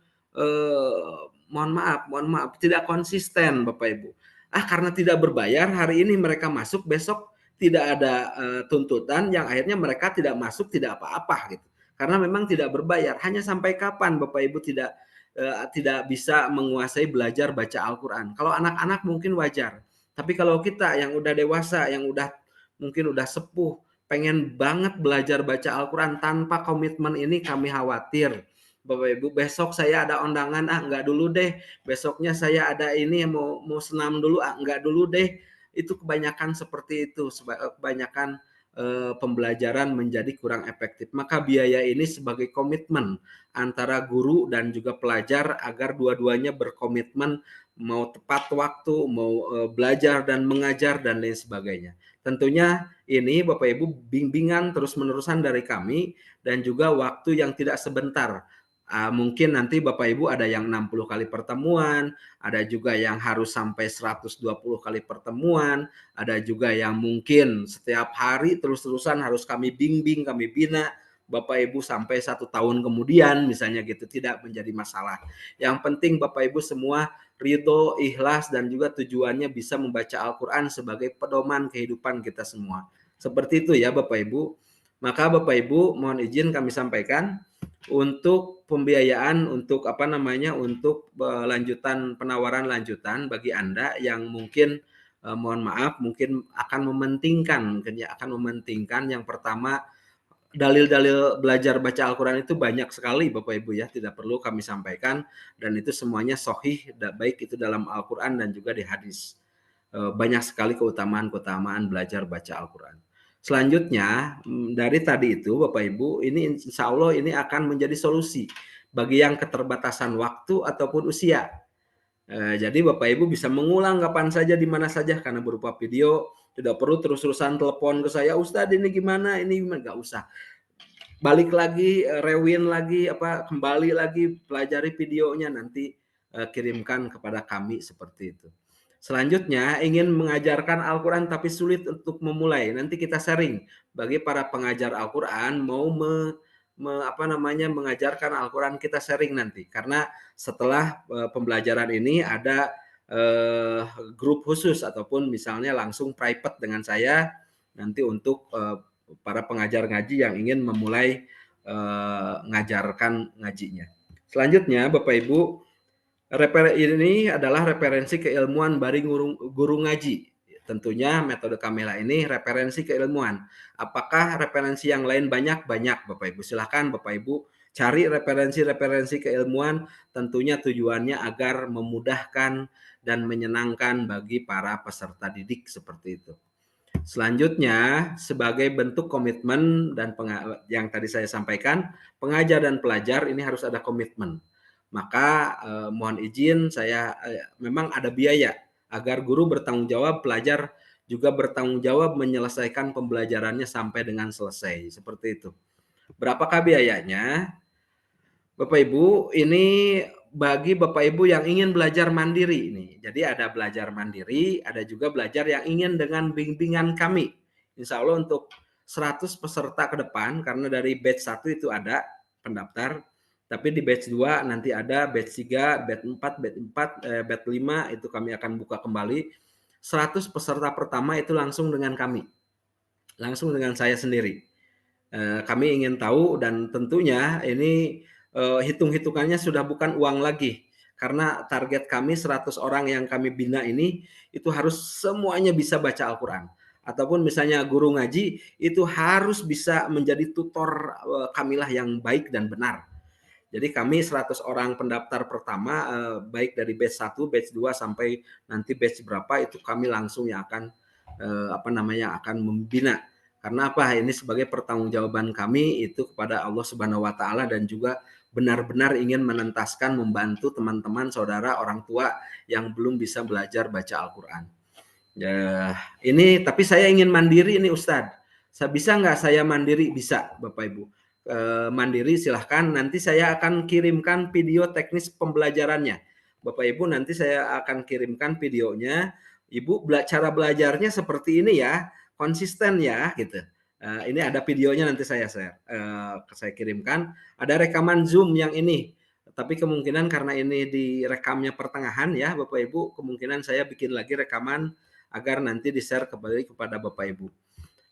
mohon maaf, tidak konsisten Bapak Ibu. Karena tidak berbayar, hari ini mereka masuk, besok tidak ada tuntutan, yang akhirnya mereka tidak masuk, tidak apa-apa gitu. Karena memang tidak berbayar. Hanya sampai kapan Bapak Ibu tidak bisa menguasai belajar baca Al-Quran. Kalau anak-anak mungkin wajar. Tapi kalau kita yang udah dewasa, yang mungkin udah sepuh, pengen banget belajar baca Al-Quran tanpa komitmen ini, kami khawatir. Bapak Ibu, besok saya ada undangan, enggak dulu deh. Besoknya saya ada ini mau senam dulu, enggak dulu deh. Itu kebanyakan seperti itu, kebanyakan pembelajaran menjadi kurang efektif. Maka biaya ini sebagai komitmen antara guru dan juga pelajar agar dua-duanya berkomitmen mau tepat waktu, mau belajar dan mengajar dan lain sebagainya. Tentunya ini Bapak Ibu bimbingan terus-menerusan dari kami dan juga waktu yang tidak sebentar. Mungkin nanti Bapak Ibu ada yang 60 kali pertemuan, ada juga yang harus sampai 120 kali pertemuan, ada juga yang mungkin setiap hari terus-terusan harus kami bimbing, kami bina Bapak Ibu sampai 1 tahun kemudian misalnya gitu, tidak menjadi masalah. Yang penting Bapak Ibu semua ridho, ikhlas dan juga tujuannya bisa membaca Al-Quran sebagai pedoman kehidupan kita semua. Seperti itu ya Bapak Ibu. Maka Bapak Ibu mohon izin kami sampaikan untuk pembiayaan untuk untuk penawaran lanjutan bagi Anda yang mungkin mohon maaf mungkin akan mementingkan yang pertama dalil-dalil belajar baca Al-Quran itu banyak sekali Bapak Ibu ya, tidak perlu kami sampaikan dan itu semuanya sahih baik itu dalam Al-Quran dan juga di hadis. Banyak sekali keutamaan belajar baca Al-Quran. Selanjutnya dari tadi itu Bapak Ibu, ini insya Allah ini akan menjadi solusi bagi yang keterbatasan waktu ataupun usia. Jadi Bapak Ibu bisa mengulang kapan saja di mana saja karena berupa video, tidak perlu terus-terusan telepon ke saya, Ustadz ini gimana, nggak usah. Balik lagi, rewind lagi, kembali lagi pelajari videonya, nanti kirimkan kepada kami seperti itu. Selanjutnya ingin mengajarkan Al-Quran tapi sulit untuk memulai. Nanti kita sharing bagi para pengajar Al-Quran mau mengajarkan Al-Quran, kita sharing nanti. Karena setelah pembelajaran ini ada grup khusus ataupun misalnya langsung private dengan saya nanti untuk para pengajar ngaji yang ingin memulai ngajarkan ngajinya. Selanjutnya Bapak Ibu, ini adalah referensi keilmuan bagi guru ngaji. Tentunya metode Kamila ini referensi keilmuan. Apakah referensi yang lain banyak? Banyak Bapak Ibu. Silakan Bapak Ibu cari referensi keilmuan, tentunya tujuannya agar memudahkan dan menyenangkan bagi para peserta didik seperti itu. Selanjutnya, sebagai bentuk komitmen dan yang tadi saya sampaikan, pengajar dan pelajar ini harus ada komitmen. Maka mohon izin saya memang ada biaya agar guru bertanggung jawab, pelajar juga bertanggung jawab menyelesaikan pembelajarannya sampai dengan selesai. Seperti itu. Berapakah biayanya? Bapak Ibu, ini bagi Bapak Ibu yang ingin belajar mandiri ini. Jadi ada belajar mandiri, ada juga belajar yang ingin dengan bimbingan kami. Insya Allah untuk 100 peserta ke depan, karena dari batch 1 itu ada pendaftar, tapi di batch 2 nanti ada batch 3, batch 4, batch 5 itu kami akan buka kembali. 100 peserta pertama itu langsung dengan kami. Langsung dengan saya sendiri. Kami ingin tahu dan tentunya ini hitung-hitungannya sudah bukan uang lagi. Karena target kami 100 orang yang kami bina ini itu harus semuanya bisa baca Al-Quran. Ataupun misalnya guru ngaji itu harus bisa menjadi tutor kamilah yang baik dan benar. Jadi kami 100 orang pendaftar pertama baik dari batch 1, batch 2 sampai nanti batch berapa itu kami langsung yang akan akan membina. Karena apa? Ini sebagai pertanggungjawaban kami itu kepada Allah Subhanahu wa taala dan juga benar-benar ingin menentaskan membantu teman-teman saudara orang tua yang belum bisa belajar baca Al-Qur'an. Ya, ini tapi saya ingin mandiri ini Ustadz. Bisa nggak saya mandiri? Bisa Bapak Ibu. Mandiri silahkan, nanti saya akan kirimkan video teknis pembelajarannya. Bapak Ibu nanti saya akan kirimkan videonya Ibu cara belajarnya seperti ini ya, konsisten ya gitu. Ini ada videonya nanti saya share, saya kirimkan. Ada rekaman Zoom yang ini, tapi kemungkinan karena ini direkamnya pertengahan ya Bapak Ibu, kemungkinan saya bikin lagi rekaman agar nanti di-share kembali kepada Bapak Ibu.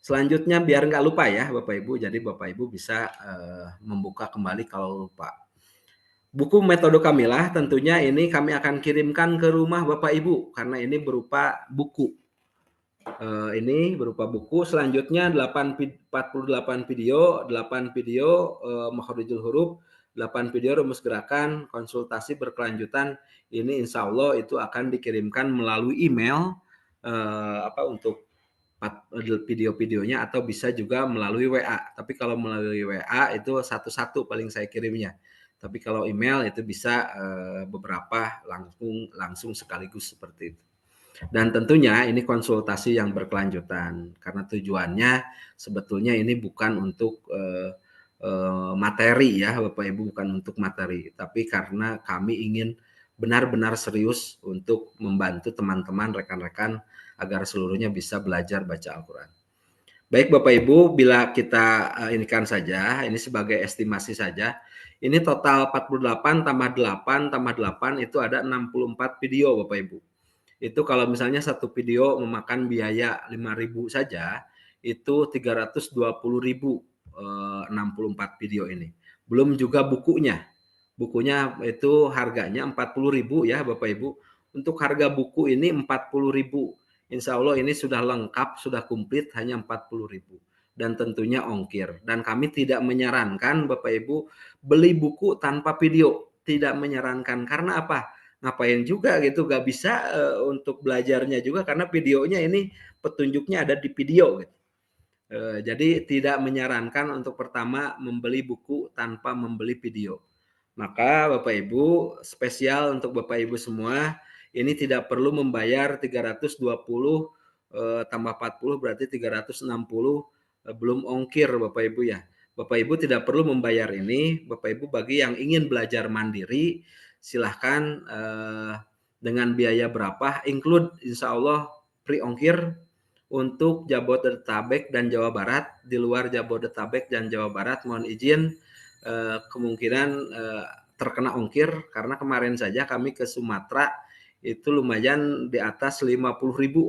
Selanjutnya biar nggak lupa ya Bapak Ibu, jadi Bapak Ibu bisa membuka kembali kalau lupa. Buku metode Kamilah tentunya ini kami akan kirimkan ke rumah Bapak Ibu karena ini berupa buku. Ini berupa buku. Selanjutnya 48 video, 8 video Makhorijul Huruf, 8 video rumus gerakan, konsultasi berkelanjutan. Ini insya Allah itu akan dikirimkan melalui email untuk video-videonya atau bisa juga melalui WA. Tapi kalau melalui WA itu satu-satu paling saya kirimnya. Tapi kalau email itu bisa beberapa langsung sekaligus seperti itu. Dan tentunya ini konsultasi yang berkelanjutan karena tujuannya sebetulnya ini bukan untuk materi ya Bapak Ibu, bukan untuk materi, tapi karena kami ingin benar-benar serius untuk membantu teman-teman rekan-rekan agar seluruhnya bisa belajar baca Al-Quran. Baik Bapak Ibu, bila kita inikan saja, ini sebagai estimasi saja, ini total 48 tambah 8 tambah 8 itu ada 64 video Bapak Ibu. Itu kalau misalnya satu video memakan biaya 5.000 saja, itu 320.000 64 video ini. Belum juga bukunya. Bukunya itu harganya 40.000 ya Bapak Ibu. Untuk harga buku ini 40.000. Insya Allah ini sudah lengkap, sudah komplit hanya 40.000. Dan tentunya ongkir. Dan kami tidak menyarankan Bapak Ibu beli buku tanpa video. Tidak menyarankan. Karena apa? Ngapain juga gitu, gak bisa untuk belajarnya juga karena videonya ini petunjuknya ada di video gitu. Jadi tidak menyarankan untuk pertama membeli buku tanpa membeli video. Maka Bapak Ibu spesial untuk Bapak Ibu semua, ini tidak perlu membayar 320 tambah 40 berarti 360 belum ongkir Bapak Ibu ya. Bapak Ibu tidak perlu membayar ini. Bapak Ibu bagi yang ingin belajar mandiri silahkan dengan biaya berapa, include insya Allah free ongkir untuk Jabodetabek dan Jawa Barat. Di luar Jabodetabek dan Jawa Barat mohon izin kemungkinan terkena ongkir karena kemarin saja kami ke Sumatera itu lumayan di atas 50.000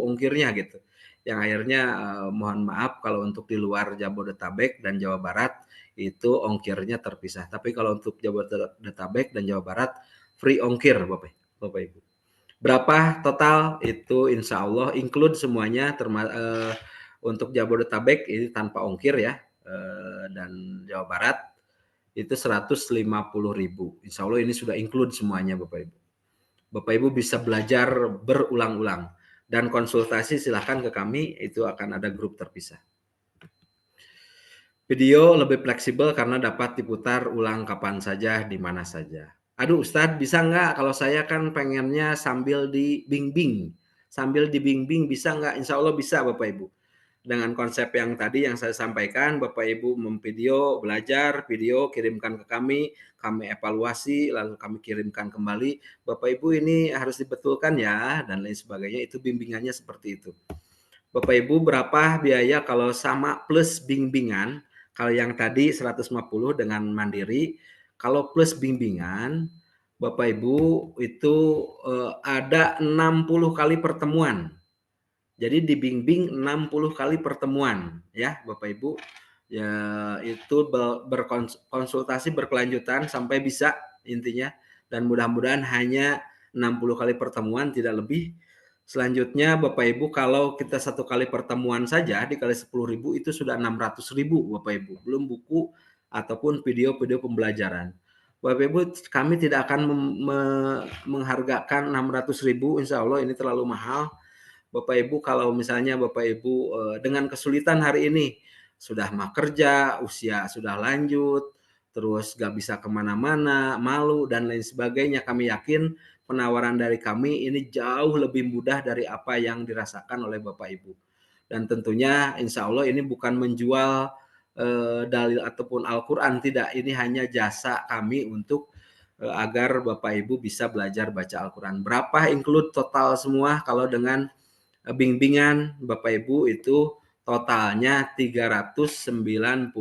ongkirnya gitu. Yang akhirnya mohon maaf kalau untuk di luar Jabodetabek dan Jawa Barat itu ongkirnya terpisah. Tapi kalau untuk Jabodetabek dan Jawa Barat free ongkir Bapak Ibu. Berapa total itu insya Allah include semuanya untuk Jabodetabek ini tanpa ongkir ya dan Jawa Barat itu 150.000. Insya Allah ini sudah include semuanya Bapak Ibu. Bapak Ibu bisa belajar berulang-ulang dan konsultasi silahkan ke kami, itu akan ada grup terpisah. Video lebih fleksibel karena dapat diputar ulang kapan saja, di mana saja. Aduh Ustadz bisa nggak kalau saya kan pengennya sambil dibimbing. Sambil dibimbing bisa nggak? Insya Allah bisa Bapak Ibu. Dengan konsep yang tadi yang saya sampaikan, Bapak Ibu memvideo, belajar, video, kirimkan ke kami evaluasi, lalu kami kirimkan kembali. Bapak Ibu ini harus dibetulkan ya, dan lain sebagainya, itu bimbingannya seperti itu. Bapak Ibu berapa biaya kalau sama plus bimbingan, kalau yang tadi 150 dengan mandiri, kalau plus bimbingan, Bapak Ibu itu ada 60 kali pertemuan. Jadi dibimbing 60 kali pertemuan ya Bapak Ibu. Ya itu berkonsultasi berkelanjutan sampai bisa intinya, dan mudah-mudahan hanya 60 kali pertemuan tidak lebih. Selanjutnya Bapak Ibu kalau kita satu kali pertemuan saja dikali 10.000 itu sudah 600.000 Bapak Ibu. Belum buku ataupun video-video pembelajaran. Bapak Ibu kami tidak akan menghargakan 600.000, insya Allah ini terlalu mahal. Bapak Ibu kalau misalnya Bapak Ibu dengan kesulitan hari ini sudah mah kerja, usia sudah lanjut, terus gak bisa kemana-mana, malu dan lain sebagainya, kami yakin penawaran dari kami ini jauh lebih mudah dari apa yang dirasakan oleh Bapak Ibu. Dan tentunya insya Allah ini bukan menjual dalil ataupun Al-Quran, tidak, ini hanya jasa kami untuk agar Bapak Ibu bisa belajar baca Al-Quran. Berapa include total semua kalau dengan bimbingan Bapak Ibu itu totalnya Rp399.000.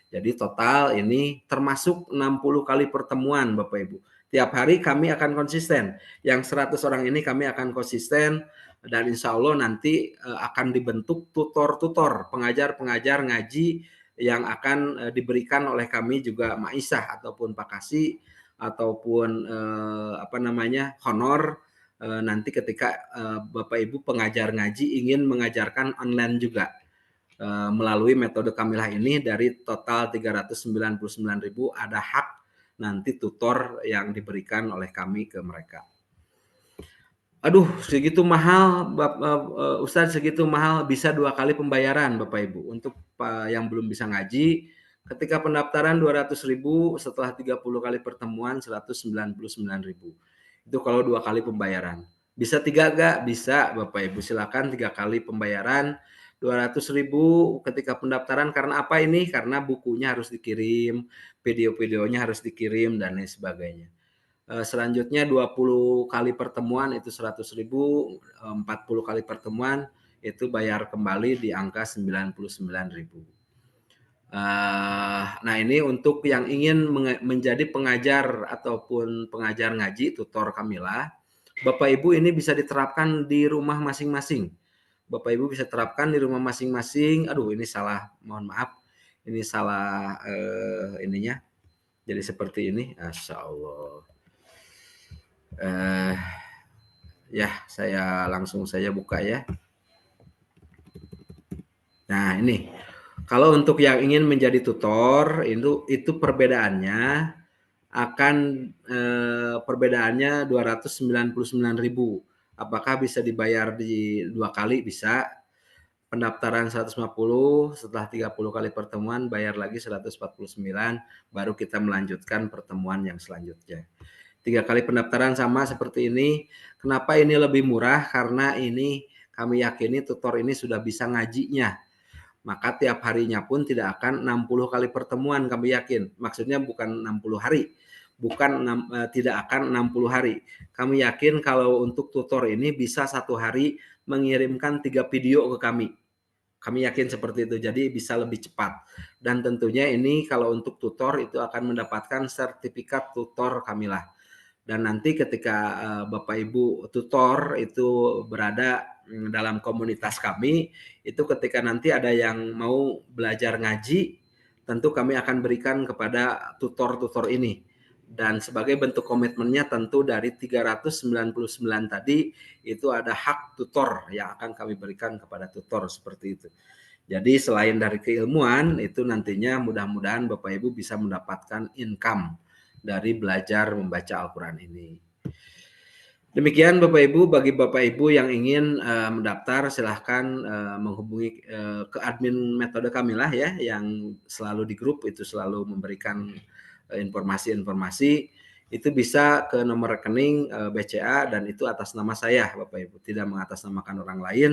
Jadi total ini termasuk 60 kali pertemuan Bapak Ibu. Tiap hari kami akan konsisten. Yang 100 orang ini kami akan konsisten dan insya Allah nanti akan dibentuk tutor-tutor, pengajar-pengajar ngaji yang akan diberikan oleh kami juga maisah ataupun pakasi ataupun honor nanti ketika Bapak Ibu pengajar ngaji ingin mengajarkan online juga. Melalui metode Kamilah ini dari total 399.000 ada hak nanti tutor yang diberikan oleh kami ke mereka. Aduh, segitu mahal, Ustadz, segitu mahal, bisa 2 kali pembayaran Bapak Ibu. Untuk yang belum bisa ngaji, ketika pendaftaran 200.000, setelah 30 kali pertemuan 199.000. Itu kalau 2 kali pembayaran. Bisa 3 gak? Bisa Bapak Ibu, silakan 3 kali pembayaran 200.000 ketika pendaftaran. Karena apa ini? Karena bukunya harus dikirim, video-videonya harus dikirim dan lain sebagainya. Selanjutnya 20 kali pertemuan itu 100.000, 40 kali pertemuan itu bayar kembali di angka 99.000. Nah ini untuk yang ingin menjadi pengajar ataupun pengajar ngaji, tutor Kamilah, Bapak Ibu ini bisa diterapkan di rumah masing-masing. Bapak Ibu bisa terapkan di rumah masing-masing. Aduh, ini salah, mohon maaf. Ini salah ininya. Jadi seperti ini. Masya Allah. Ya, saya langsung saja buka ya. Nah, ini. Kalau untuk yang ingin menjadi tutor, itu perbedaannya akan perbedaannya 299.000. Apakah bisa dibayar di 2 kali? Bisa. Pendaftaran 150, setelah 30 kali pertemuan bayar lagi 149, baru kita melanjutkan pertemuan yang selanjutnya. 3 kali pendaftaran sama seperti ini. Kenapa ini lebih murah? Karena ini kami yakini tutor ini sudah bisa ngajinya. Maka tiap harinya pun tidak akan 60 kali pertemuan, kami yakin. Maksudnya bukan 60 hari. Tidak akan 60 hari. Kami yakin kalau untuk tutor ini bisa 1 hari mengirimkan 3 video ke kami. Kami yakin seperti itu, jadi bisa lebih cepat. Dan tentunya ini kalau untuk tutor itu akan mendapatkan sertifikat tutor Kamilah. Dan nanti ketika Bapak Ibu tutor itu berada dalam komunitas kami, itu ketika nanti ada yang mau belajar ngaji, tentu kami akan berikan kepada tutor-tutor ini. Dan sebagai bentuk komitmennya tentu dari 399 tadi itu ada hak tutor yang akan kami berikan kepada tutor seperti itu. Jadi selain dari keilmuan itu nantinya mudah-mudahan Bapak Ibu bisa mendapatkan income dari belajar membaca Al-Quran ini. Demikian Bapak Ibu, bagi Bapak Ibu yang ingin mendaftar silahkan menghubungi ke admin metode Kamilah ya, yang selalu di grup itu selalu memberikan informasi-informasi. Itu bisa ke nomor rekening BCA dan itu atas nama saya Bapak Ibu, tidak mengatasnamakan orang lain.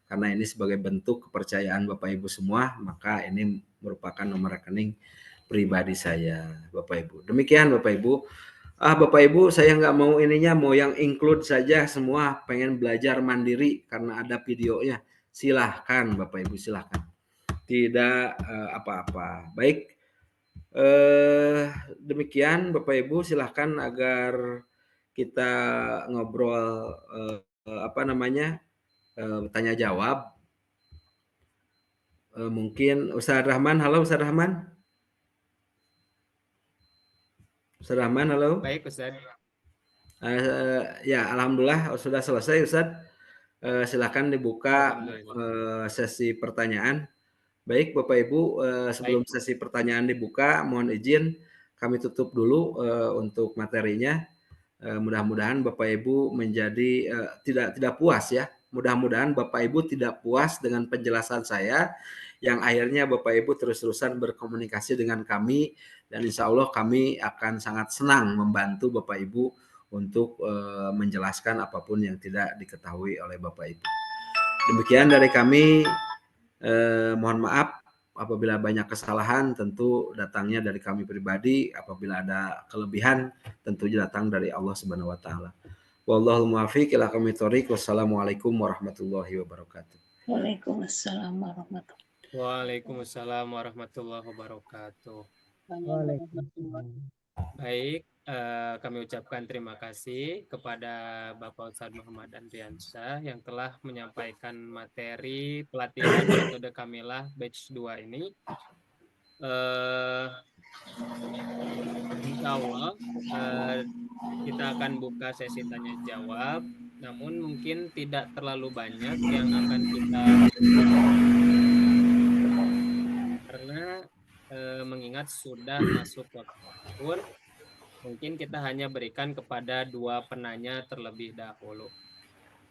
Karena ini sebagai bentuk kepercayaan Bapak Ibu semua, maka ini merupakan nomor rekening pribadi saya Bapak Ibu. Demikian Bapak Ibu. Bapak Ibu saya nggak mau ininya, mau yang include saja semua, pengen belajar mandiri karena ada videonya. Silahkan Bapak Ibu, silahkan. Tidak apa-apa. Baik, demikian Bapak Ibu, silahkan agar kita ngobrol tanya jawab. Mungkin Ustaz Rahman, halo Ustaz Rahman. Ustaz Rahman, halo. Baik, Ustaz. Ya, alhamdulillah sudah selesai Ustaz. Silakan dibuka sesi pertanyaan. Baik Bapak Ibu, sebelum sesi pertanyaan dibuka, mohon izin kami tutup dulu untuk materinya. Mudah-mudahan Bapak Ibu menjadi tidak puas ya. Mudah-mudahan Bapak Ibu tidak puas dengan penjelasan saya, yang akhirnya Bapak Ibu terus-terusan berkomunikasi dengan kami, dan insya Allah kami akan sangat senang membantu Bapak Ibu untuk menjelaskan apapun yang tidak diketahui oleh Bapak Ibu. Demikian dari kami, mohon maaf apabila banyak kesalahan, tentu datangnya dari kami pribadi. Apabila ada kelebihan, tentunya datang dari Allah Subhanahu wa taala. Wallahul muwaffiq ila aqwamit thoriq. Wassalamualaikum warahmatullahi wabarakatuh. Waalaikumsalam warahmatullahi Waalaikumsalam warahmatullahi wabarakatuh. wabarakatuh. Baik, kami ucapkan terima kasih kepada Bapak Ustadz Muhammad Andriansyah yang telah menyampaikan materi pelatihan metode Kamilah batch 2 ini. Insya Allah kita akan buka sesi tanya jawab, namun mungkin tidak terlalu banyak yang akan kita karena mengingat sudah masuk waktu sahur, mungkin kita hanya berikan kepada 2 penanya terlebih dahulu.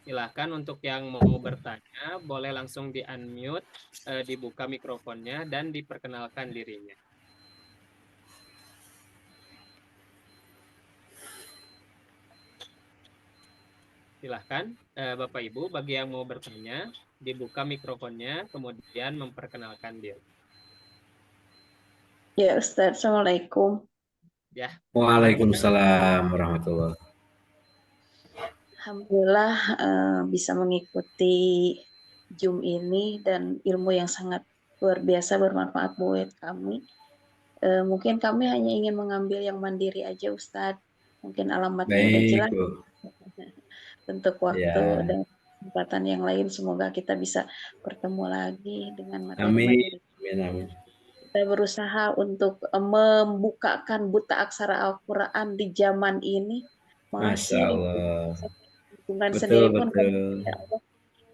Silahkan untuk yang mau bertanya, boleh langsung di-unmute, dibuka mikrofonnya, dan diperkenalkan dirinya. Silahkan, Bapak Ibu, bagi yang mau bertanya, dibuka mikrofonnya, kemudian memperkenalkan diri. Ya Ustadz, Assalamualaikum. Ya, Waalaikumsalam warahmatullahi. Alhamdulillah bisa mengikuti Zoom ini dan ilmu yang sangat luar biasa bermanfaat buat kami. Mungkin kami hanya ingin mengambil yang mandiri aja Ustadz. Mungkin alamatnya udah Baik, jelas. Bu. Untuk waktu Ya. dan kesempatan yang lain, semoga kita bisa bertemu lagi dengan Amin. materi-materi. Amin, amin. Kita berusaha untuk membukakan buta aksara Al-Quran di zaman ini. Masya Mengakhiri Allah. lingkungan Betul, sendiri pun betul.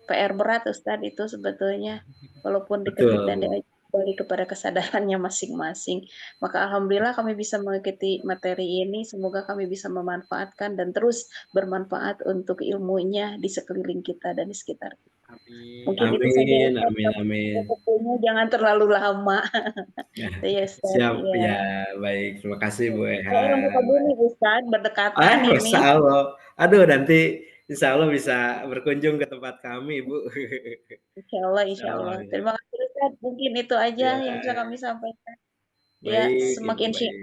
PR berat Ustadz itu sebetulnya, walaupun Betul, dikritik dan Bu. diajak kembali kepada kesadarannya masing-masing. Maka alhamdulillah kami bisa mengikuti materi ini, semoga kami bisa memanfaatkan dan terus bermanfaat untuk ilmunya di sekeliling kita dan di sekitar kita. Amin. Mungkin itu saja Amin, Ustadz. amin, amin. Waktunya jangan terlalu lama. Ya, Ustadz, Siap, ya. ya. Baik, terima kasih Bu Eha. Saya ilmu kabumi Ustadz, berdekatan ini. Masya Allah. Aduh, nanti insya Allah bisa berkunjung ke tempat kami, Bu. Insya Allah, Insya Allah. Ya. Terima kasih Ustadz. Mungkin itu aja Ya. yang bisa kami sampaikan. Ya, Baik, Ibu, semakin baik.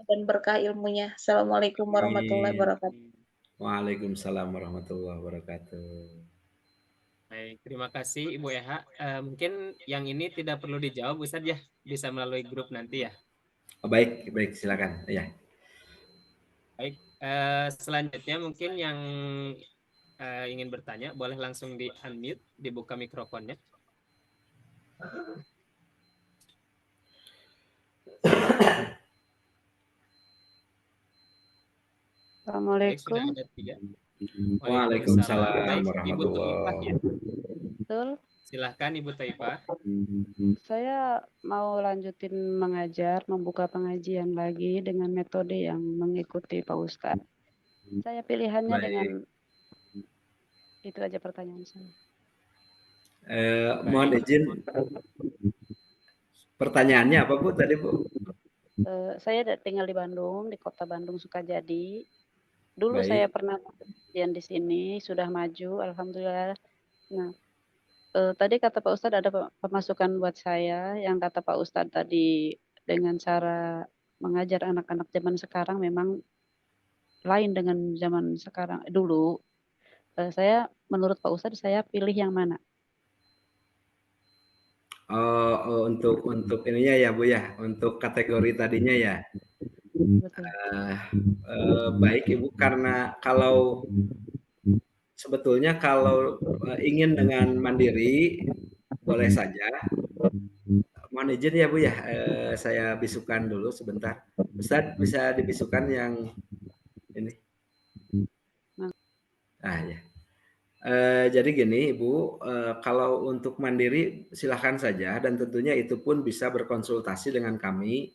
dan berkah ilmunya. Assalamualaikum warahmatullahi Amin. wabarakatuh. Waalaikumsalam warahmatullahi wabarakatuh. Baik, terima kasih Ibu Eha. Mungkin yang ini tidak perlu dijawab, Ustadz ya, bisa melalui grup nanti ya. Oh, baik, baik, silakan. Ya. Baik, selanjutnya mungkin yang ingin bertanya, boleh langsung di-unmute, dibuka mikrofonnya. Assalamualaikum. Baik, sudah ada 3. Waalaikumsalam Baik, Ibu warahmatullahi Taifah ya. Betul. Silahkan Ibu Taifah. Saya mau lanjutin mengajar, membuka pengajian lagi dengan metode yang mengikuti Pak Ustadz. Saya pilihannya Baik. dengan itu aja pertanyaan saya. Mohon izin. Pertanyaannya apa Bu tadi Bu? Saya tinggal di Bandung, di kota Bandung Sukajadi. Dulu Baik. saya pernah pengajian di sini, sudah maju, alhamdulillah. Nah, tadi kata Pak Ustadz ada pemasukan buat saya, yang kata Pak Ustadz tadi dengan cara mengajar anak-anak zaman sekarang memang lain dengan zaman sekarang dulu. Saya menurut Pak Ustadz saya pilih yang mana? Untuk ininya ya Bu ya, untuk kategori tadinya ya. Betul. Baik Ibu, karena kalau sebetulnya kalau ingin dengan mandiri boleh saja. Mohon izin ya Bu ya, saya bisukan dulu sebentar. Ustadz bisa dibisukan yang ini. Ah ya. Jadi gini Ibu, kalau untuk mandiri silahkan saja dan tentunya itu pun bisa berkonsultasi dengan kami.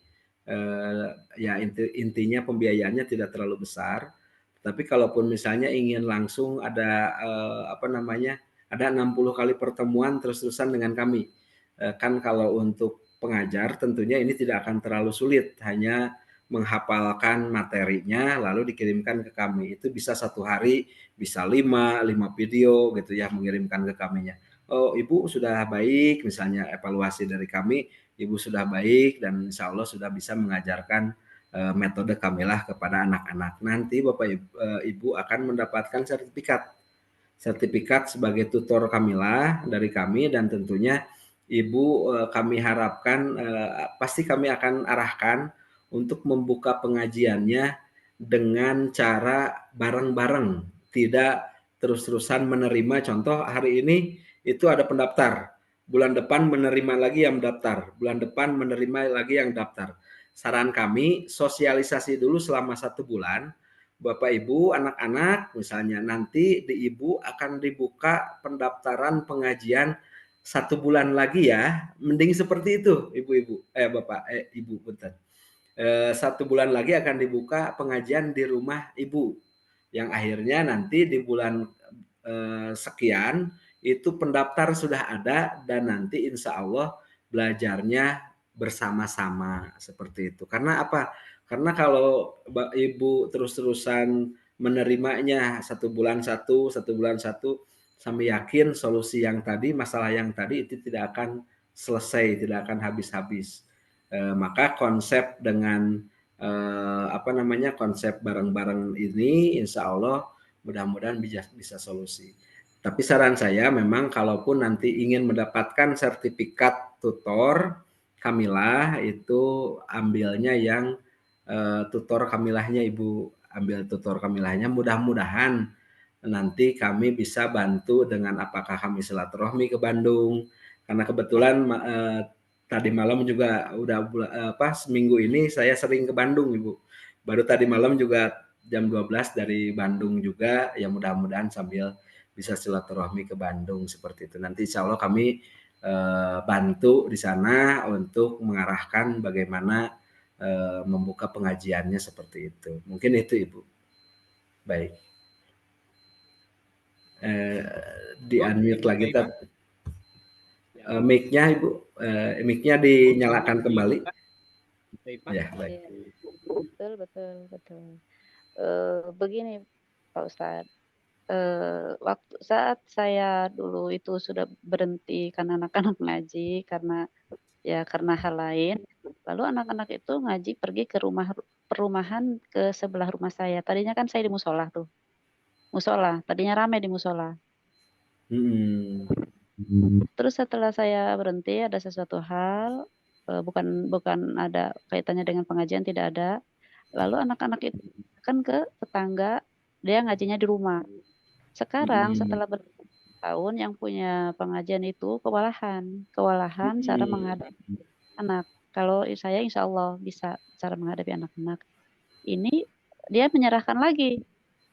Ya intinya pembiayaannya tidak terlalu besar. Tapi kalaupun misalnya ingin langsung ada ada 60 kali pertemuan terus-terusan dengan kami. Kan kalau untuk pengajar tentunya ini tidak akan terlalu sulit, hanya menghafalkan materinya lalu dikirimkan ke kami. Itu bisa 1 hari, bisa 5 video gitu ya, mengirimkan ke kaminya. Oh Ibu sudah baik, misalnya evaluasi dari kami, Ibu sudah baik dan insya Allah sudah bisa mengajarkan metode kamilah kepada anak-anak. Nanti Bapak Ibu akan mendapatkan sertifikat sebagai tutor kamilah dari kami, dan tentunya Ibu kami harapkan pasti kami akan arahkan untuk membuka pengajiannya dengan cara bareng-bareng, tidak terus-terusan menerima. Contoh hari ini itu ada pendaftar, bulan depan menerima lagi yang mendaftar, bulan depan menerima lagi yang daftar. Saran kami sosialisasi dulu selama 1 bulan. Bapak Ibu, anak-anak misalnya nanti di Ibu akan dibuka pendaftaran pengajian 1 bulan lagi ya, mending seperti itu Ibu-Ibu, Bapak, Ibu punten. 1 bulan lagi akan dibuka pengajian di rumah Ibu, yang akhirnya nanti di bulan sekian itu pendaftar sudah ada, dan nanti insya Allah belajarnya bersama-sama seperti itu. Karena apa? Karena kalau Ibu terus-terusan menerimanya 1 bulan 1, 1 bulan 1, kami yakin solusi yang tadi, masalah yang tadi itu tidak akan selesai, tidak akan habis-habis. Maka konsep dengan konsep bareng-bareng ini insya Allah mudah-mudahan bisa solusi. Tapi saran saya memang kalaupun nanti ingin mendapatkan sertifikat tutor kamilah, itu ambilnya yang tutor kamilahnya Ibu, ambil tutor kamilahnya. Mudah-mudahan nanti kami bisa bantu dengan apakah kami silaturahmi ke Bandung, karena kebetulan tadi malam juga udah seminggu ini saya sering ke Bandung Ibu. Baru tadi malam juga jam 12 dari Bandung juga, ya mudah-mudahan sambil bisa silaturahmi ke Bandung seperti itu. Nanti insya Allah kami bantu di sana untuk mengarahkan bagaimana membuka pengajiannya seperti itu. Mungkin itu Ibu. Baik. Di unmute lagi mic-nya Ibu, mic-nya dinyalakan kembali. Ya, baik. Betul. Begini Pak Ustadz, waktu saat saya dulu itu sudah berhenti karena anak-anak ngaji karena hal lain, lalu anak-anak itu ngaji pergi ke perumahan ke sebelah rumah saya. Tadinya kan saya di musola tuh, tadinya ramai di musola. Terus setelah saya berhenti ada sesuatu hal, bukan ada kaitannya dengan pengajian, tidak ada. Lalu anak-anak itu kan ke tetangga, dia ngajinya di rumah. Sekarang setelah bertahun yang punya pengajian itu kewalahan cara menghadapi anak. Kalau saya insya Allah bisa cara menghadapi anak-anak. Ini dia menyerahkan lagi.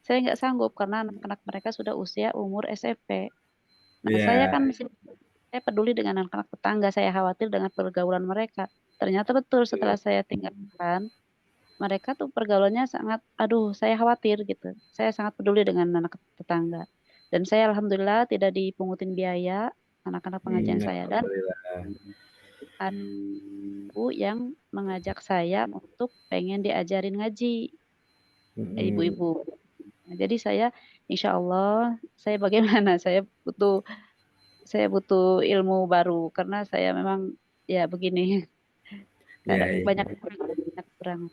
Saya nggak sanggup karena anak-anak mereka sudah usia umur SMP. Nah, saya kan saya peduli dengan anak-anak tetangga, saya khawatir dengan pergaulan mereka. Ternyata betul setelah saya tinggalkan, mereka tuh pergaulannya sangat, aduh saya khawatir gitu. Saya sangat peduli dengan anak tetangga. Dan saya alhamdulillah tidak dipungutin biaya anak-anak pengajian saya, dan ada ibu yang mengajak saya untuk pengen diajarin ngaji, ibu-ibu. Nah, jadi saya insya Allah saya bagaimana saya butuh ilmu baru karena saya memang ya begini banyak kekurangan.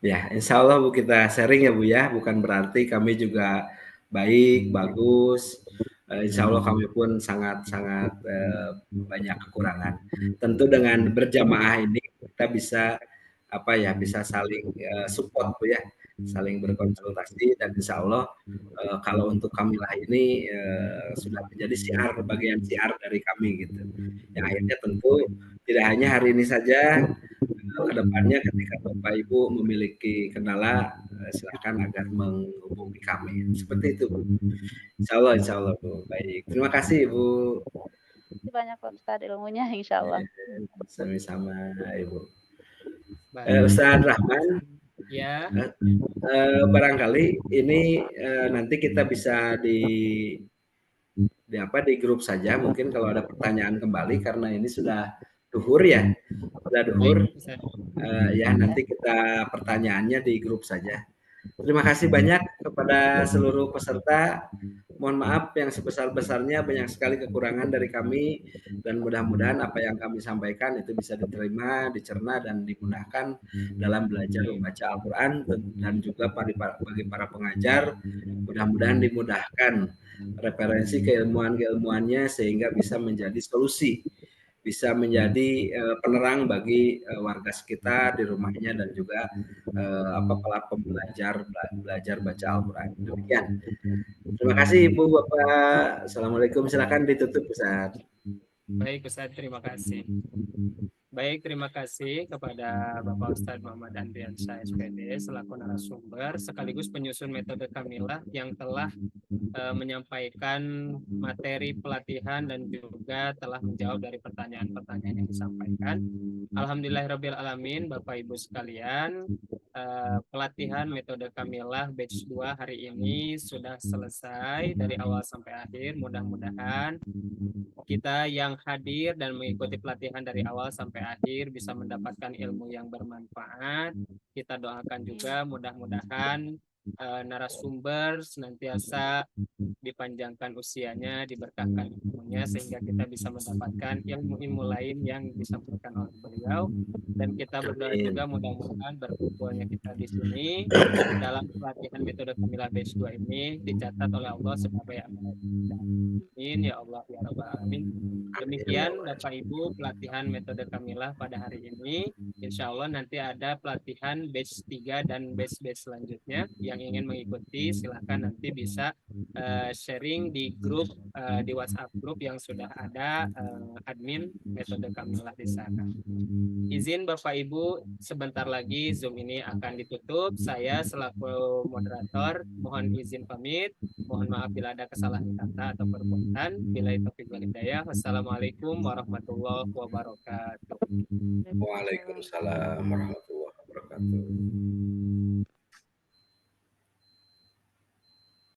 Ya, insya Allah Bu, kita sharing ya Bu ya, bukan berarti kami juga baik, bagus. Insya Allah kami pun sangat-sangat banyak kekurangan. Tentu dengan berjamaah ini kita bisa bisa saling support Bu ya, saling berkonsultasi, dan insya Allah kalau untuk kamilah ini sudah menjadi bagian siar dari kami gitu. Yang akhirnya tentu tidak hanya hari ini saja, kedepannya ketika Bapak Ibu memiliki kendala, silakan agar menghubungi kami. Seperti itu Bu. Insya Allah Bu. Baik. Terima kasih Bu. Terima kasih banyak Pak Ustadz ilmunya insya Allah. Sama-sama Ibu. Ustadz Rahman. Ya. Barangkali ini nanti kita bisa di grup saja, mungkin kalau ada pertanyaan kembali, karena ini sudah duhur ya, ya nanti kita pertanyaannya di grup saja. Terima kasih banyak kepada seluruh peserta. Mohon maaf yang sebesar-besarnya, banyak sekali kekurangan dari kami, dan mudah-mudahan apa yang kami sampaikan itu bisa diterima, dicerna, dan dimudahkan dalam belajar membaca Al-Quran, dan juga bagi para pengajar, mudah-mudahan dimudahkan referensi keilmuan-keilmuannya sehingga bisa menjadi solusi, bisa menjadi penerang bagi warga sekitar di rumahnya, dan juga para pembelajar belajar baca Al-Quran. Demikian. Terima kasih Ibu, Bapak. Assalamualaikum. Silakan ditutup, Ustaz. Baik Ustadz, terima kasih. Baik, terima kasih kepada Bapak Ustadz Muhammad Andriansyah SPD selaku narasumber sekaligus penyusun metode Kamilah yang telah menyampaikan materi pelatihan dan juga telah menjawab dari pertanyaan-pertanyaan yang disampaikan. Alhamdulillahirabbil alamin, Bapak Ibu sekalian, pelatihan metode Kamilah batch 2 hari ini sudah selesai dari awal sampai akhir. Mudah-mudahan kita yang hadir dan mengikuti pelatihan dari awal sampai akhir bisa mendapatkan ilmu yang bermanfaat. Kita doakan juga mudah-mudahan narasumber senantiasa dipanjangkan usianya, diberkahkan ilmunya, sehingga kita bisa mendapatkan ilmu-ilmu lain yang disampaikan oleh beliau. Dan kita berdoa juga mudah-mudahan berkumpulnya kita di sini dalam pelatihan metode Kamilah batch 2 ini dicatat oleh Allah sebagai amal. Amin ya Allah ya Rabbal Alamin. Demikian Bapak Ibu pelatihan metode Kamilah pada hari ini. Insya Allah nanti ada pelatihan batch 3 dan batch-batch selanjutnya. Yang ingin mengikuti silahkan nanti bisa sharing di grup di WhatsApp grup yang sudah ada admin metode Kamilah di sana. Izin Bapak Ibu, sebentar lagi Zoom ini akan ditutup. Saya selaku moderator mohon izin pamit. Mohon maaf bila ada kesalahan kata atau perbuatan. Billahi taufiq wal hidayah. Wassalamualaikum warahmatullahi wabarakatuh. Waalaikumsalam warahmatullahi wabarakatuh.